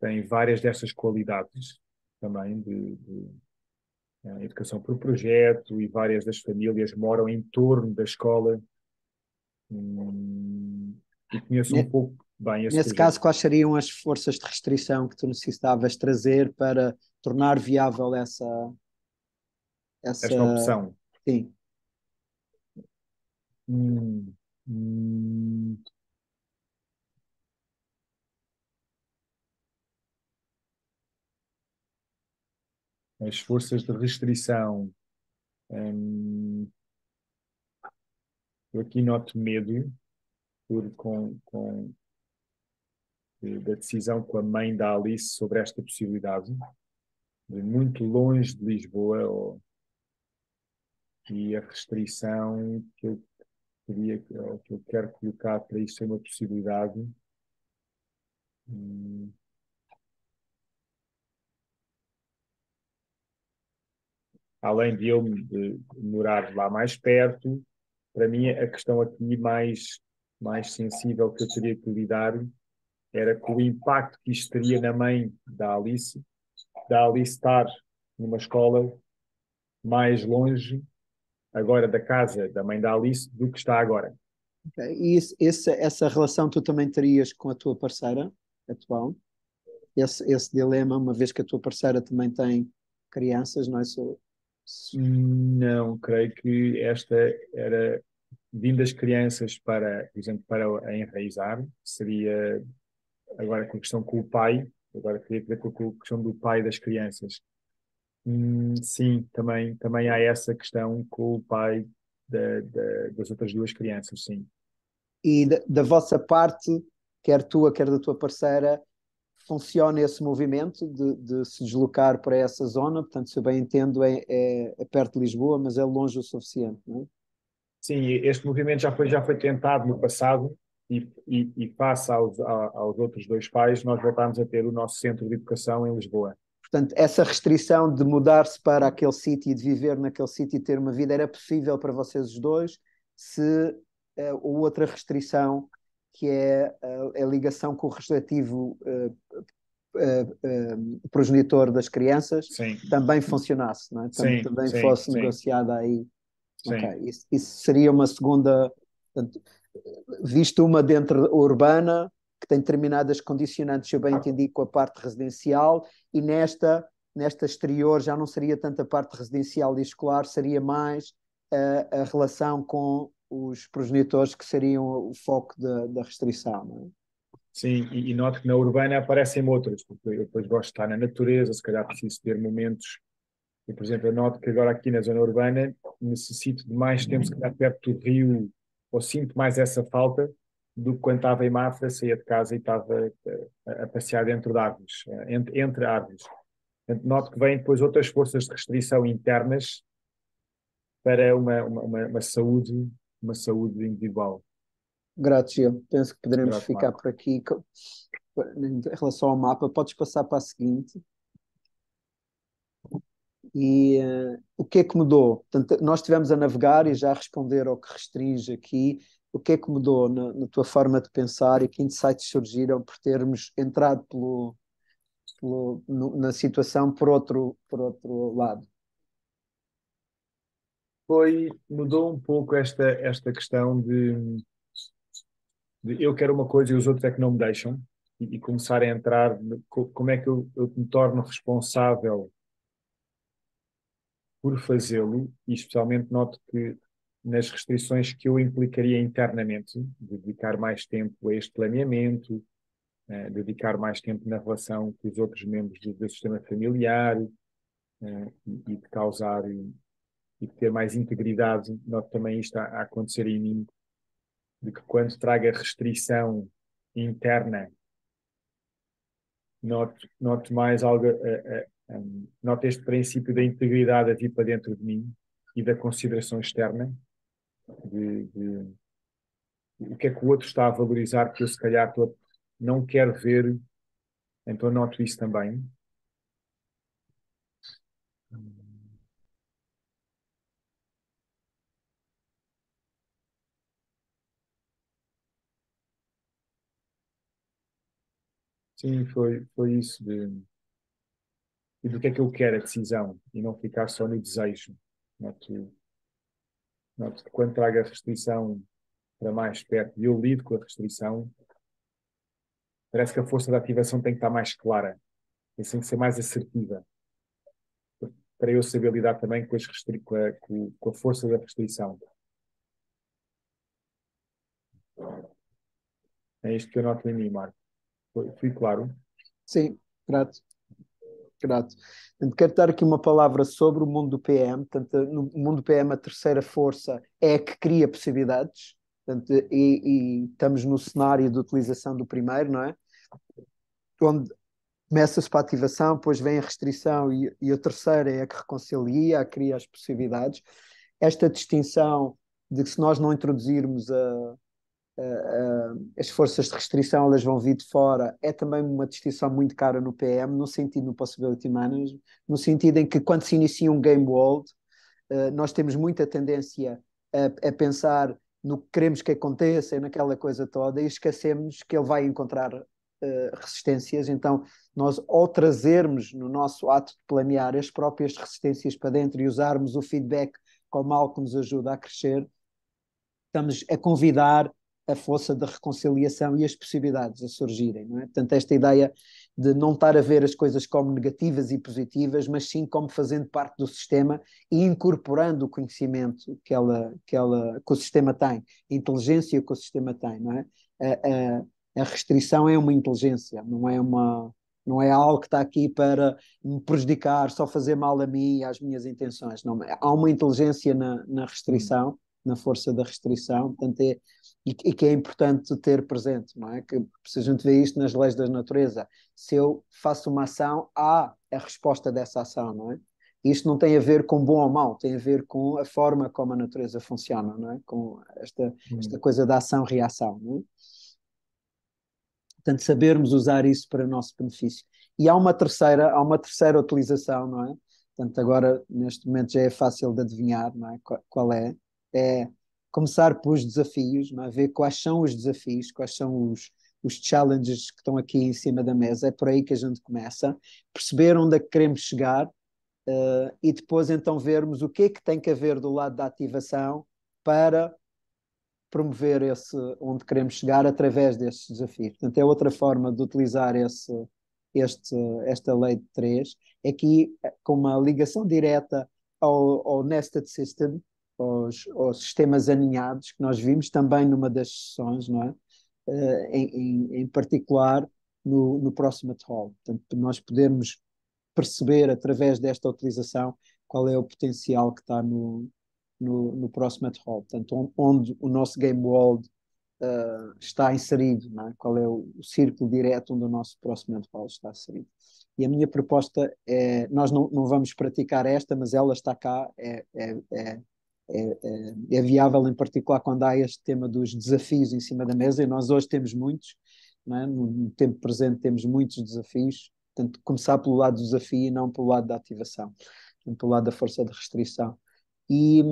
B: Tem várias dessas qualidades também de educação por projeto, e várias das famílias moram em torno da escola. E conheço um
A: Ne-
B: pouco bem esse
A: Nesse
B: projeto.
A: caso, quais seriam as forças de restrição que tu necessitavas trazer para tornar viável essa,
B: Esta opção.
A: sim,
B: Hum, hum, as forças de restrição. hum, eu aqui noto medo da decisão com a mãe da Alice sobre esta possibilidade, de muito longe de Lisboa, e a restrição que eu queria, ou que eu quero colocar para isto ser uma possibilidade. hum, Além de eu de morar lá mais perto, para mim a questão aqui mais sensível que eu teria que lidar era com o impacto que isto teria na mãe da Alice estar numa escola mais longe agora da casa da mãe da Alice do que está agora.
A: ok. E essa relação tu também terias com a tua parceira atual? Esse dilema, uma vez que a tua parceira também tem crianças, não é?
B: Não, creio que esta era vindo das crianças para, por exemplo, para a enraizar, seria agora com a questão com o pai, agora queria ver com a questão do pai das crianças. Sim, também há essa questão com o pai das outras duas crianças, sim.
A: E da vossa parte, quer tua, quer da tua parceira, funciona esse movimento de se deslocar para essa zona? Portanto, se eu bem entendo, é perto de Lisboa, mas é longe o suficiente, não é?
B: Sim, este movimento já foi tentado no passado, e face aos outros dois pais, nós voltámos a ter o nosso centro de educação em Lisboa.
A: Portanto, essa restrição de mudar-se para aquele sítio e de viver naquele sítio e ter uma vida era possível para vocês os dois, se ou outra restrição, que é a ligação com o respectivo progenitor das crianças,
B: Sim,
A: também funcionasse, não é?
B: sim,
A: Também
B: sim,
A: fosse
B: sim,
A: negociada aí. Ok,
B: sim.
A: isso seria uma segunda, portanto, visto uma dentro urbana, que tem determinadas condicionantes, se eu bem entendi, com a parte residencial, e nesta exterior já não seria tanto a parte residencial e escolar, seria mais a relação com os progenitores que seriam o foco da restrição, não é?
B: Sim, e noto que na urbana aparecem outras, porque eu depois gosto de estar na natureza, se calhar preciso ter momentos. E, por exemplo, eu noto que agora aqui na zona urbana necessito de mais tempo, se calhar perto do rio, ou sinto mais essa falta do que quando estava em Mafra, saía de casa e estava a passear dentro de árvores, entre árvores. Portanto, noto que vêm depois outras forças de restrição internas para uma saúde individual.
A: Grato, Gil. Penso que poderemos
B: Grato,
A: ficar
B: Marco.
A: por aqui. Em relação ao mapa, podes passar para a seguinte. E o que é que mudou? Portanto, nós estivemos a navegar e já a responder ao que restringe aqui. O que é que mudou na tua forma de pensar e que insights surgiram por termos entrado na situação por outro lado?
B: Mudou um pouco esta questão de eu quero uma coisa e os outros é que não me deixam, e começar a entrar, como é que eu me torno responsável por fazê-lo, e especialmente noto que nas restrições que eu implicaria internamente, dedicar mais tempo a este planeamento, dedicar mais tempo na relação com os outros membros do sistema familiar, e de causar e de ter mais integridade, noto também isto a acontecer em mim, de que quando traga restrição interna, noto mais algo, noto este princípio da integridade a vir para dentro de mim e da consideração externa, de o que é que o outro está a valorizar que eu se calhar não quero ver, então noto isso também. Sim, foi isso e do que é que eu quero a decisão e não ficar só no desejo. Noto, noto que quando trago a restrição para mais perto e eu lido com a restrição, parece que a força da ativação tem que estar mais clara, tem que ser mais assertiva, para eu saber lidar também com a força da restrição. É isto que eu noto em mim, Marco. Fui claro?
A: Sim, grato. Grato. Portanto, quero dar aqui uma palavra sobre o mundo do PM. Portanto, no mundo do PM, a terceira força é a que cria possibilidades. Portanto, e estamos no cenário de utilização do primeiro, não é? Onde começa-se para a ativação, depois vem a restrição e a terceira é a que reconcilia, a que cria as possibilidades. Esta distinção de que se nós não introduzirmos as forças de restrição, elas vão vir de fora, é também uma distinção muito cara no PM, no sentido no Possibility Management, no sentido em que quando se inicia um game world, nós temos muita tendência a pensar no que queremos que aconteça e naquela coisa toda e esquecemos que ele vai encontrar resistências. Então, nós, ao trazermos no nosso ato de planear as próprias resistências para dentro e usarmos o feedback como algo que nos ajuda a crescer, estamos a convidar a força da reconciliação e as possibilidades a surgirem, não é? Portanto, esta ideia de não estar a ver as coisas como negativas e positivas, mas sim como fazendo parte do sistema e incorporando o conhecimento que o sistema tem, a inteligência que o sistema tem, não é? A restrição é uma inteligência, não é algo que está aqui para me prejudicar, só fazer mal a mim e às minhas intenções. Não, há uma inteligência na restrição, na força da restrição, portanto e que é importante ter presente, não é? Que se a gente vê isto nas leis da natureza, se eu faço uma ação, há a resposta dessa ação, não é? Isto não tem a ver com bom ou mau, tem a ver com a forma como a natureza funciona, não é? Com esta coisa da ação-reação, não é? Portanto, sabermos usar isso para o nosso benefício. E há uma terceira utilização, não é? Portanto, agora, neste momento, já é fácil de adivinhar, não é? Qual é? É começar pelos desafios, não é? Ver quais são os desafios, quais são os challenges que estão aqui em cima da mesa. É por aí que a gente começa. Perceber onde é que queremos chegar, e depois, então, vermos o que é que tem que haver do lado da ativação para promover onde queremos chegar através destes desafios. Portanto, é outra forma de utilizar esta lei de três, aqui com uma ligação direta ao Nested System, aos sistemas aninhados, que nós vimos também numa das sessões, não é? Em particular no Proximate Hall. Portanto, nós podermos perceber através desta utilização qual é o potencial que está no Proximate Hall, portanto, onde o nosso game world está inserido, não é? Qual é o círculo direto onde o nosso Proximate Hall está inserido. E a minha proposta é, nós não vamos praticar esta, mas ela está cá, é viável em particular quando há este tema dos desafios em cima da mesa, e nós hoje temos muitos, não é? No tempo presente temos muitos desafios, portanto, começar pelo lado do desafio e não pelo lado da ativação, pelo lado da força de restrição. E,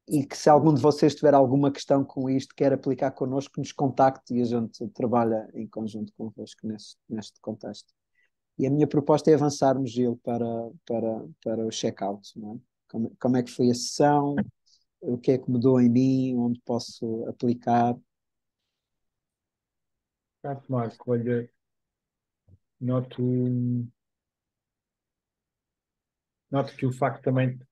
A: e que se algum de vocês tiver alguma questão com isto, quer aplicar connosco, nos contacte e a gente trabalha em conjunto convosco neste contexto. E a minha proposta é avançarmos, Gil, para o check-out, não é? Como é que foi a sessão, o que é que mudou em mim, onde posso aplicar.
B: Marco, olha, noto, noto que o facto também de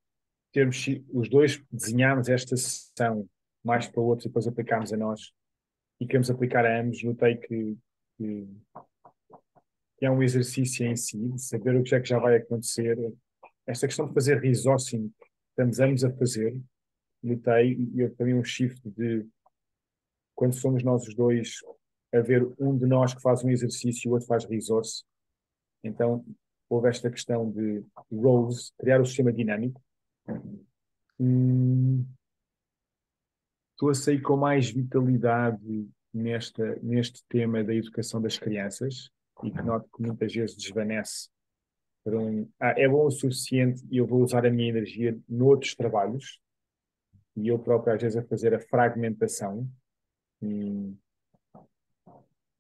B: termos os dois desenhámos esta sessão mais para outros e depois aplicámos a nós e queremos aplicar a ambos, notei que, que é um exercício em si, de saber o que é que já vai acontecer. Esta questão de fazer resourcing, estamos ambos a fazer, notei, e eu também um shift de quando somos nós os dois a ver um de nós que faz um exercício e o outro faz resource. Então, houve esta questão de roles, criar o sistema dinâmico. Hum, Estou a sair com mais vitalidade neste tema da educação das crianças e que noto que muitas vezes desvanece para é bom o suficiente e eu vou usar a minha energia noutros trabalhos e eu próprio às vezes a fazer a fragmentação. Hum,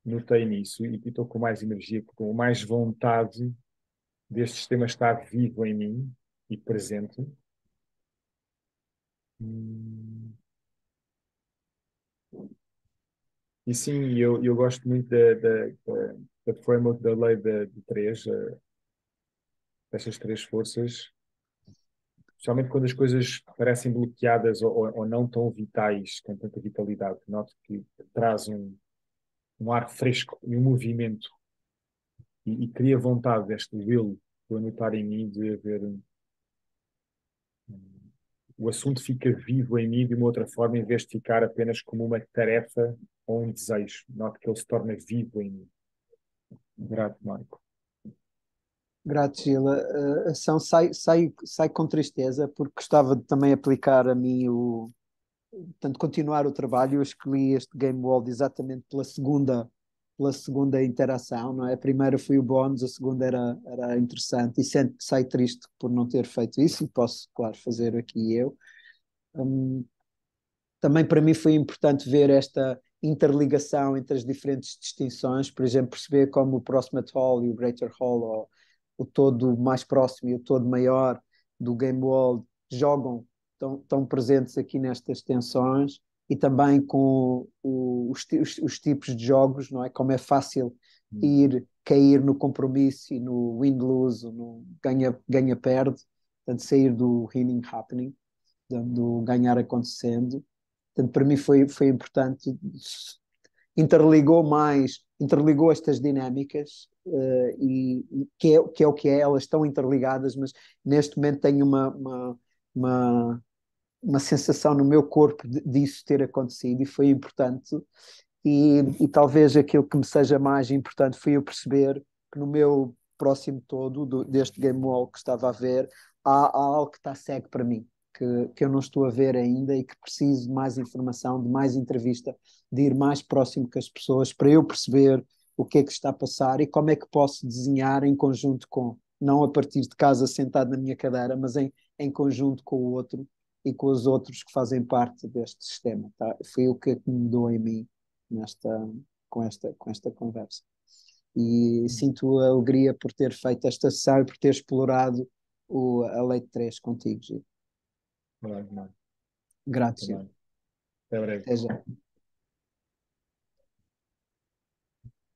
B: Notei nisso e estou com mais energia, com mais vontade deste sistema estar vivo em mim e presente. Hum, E sim, eu gosto muito da framework da lei de três, destas três forças, especialmente quando as coisas parecem bloqueadas ou não tão vitais, com tanta vitalidade. Noto que traz um ar fresco e um movimento e cria vontade deste will que eu notar em mim de haver o assunto fica vivo em mim de uma outra forma, em vez de ficar apenas como uma tarefa ou um desejo. Noto que ele se torna vivo em mim. Grato, Marco.
A: Grato, Gil. A ação sai com tristeza, porque gostava de também aplicar a mim portanto, continuar o trabalho. Eu escolhi este Game World exatamente pela segunda interação, não é? A primeira foi o bónus, a segunda era interessante, e sai triste por não ter feito isso, e posso, claro, fazer aqui eu. Hum, Também para mim foi importante ver esta interligação entre as diferentes distinções, por exemplo, perceber como o Proximate Hall e o Greater Hall, ou o todo mais próximo e o todo maior do Game World, estão presentes aqui nestas tensões, e também com os tipos de jogos, não é? Como é fácil cair no compromisso e no win-lose, no ganha-perde, portanto, sair do winning happening, do ganhar acontecendo. Portanto, para mim foi importante, interligou estas dinâmicas, e que é o que é, elas estão interligadas, mas neste momento tenho uma, uma sensação no meu corpo disso ter acontecido, e foi importante. E talvez aquilo que me seja mais importante foi eu perceber que no meu próximo todo, deste Game Wall que estava a ver, há algo que está cego para mim, que eu não estou a ver ainda, e que preciso de mais informação, de mais entrevista, de ir mais próximo com as pessoas para eu perceber o que é que está a passar e como é que posso desenhar em conjunto com, não a partir de casa sentado na minha cadeira, mas em conjunto com o outro e com os outros que fazem parte deste sistema. Tá? Foi o que me mudou em mim nesta, com esta conversa. E sinto a alegria por ter feito esta sessão e por ter explorado a Lei de 3 contigo, Gil.
B: Verdade, Marco.
A: Grato, Gil.
B: Também. Até breve.
A: Até já.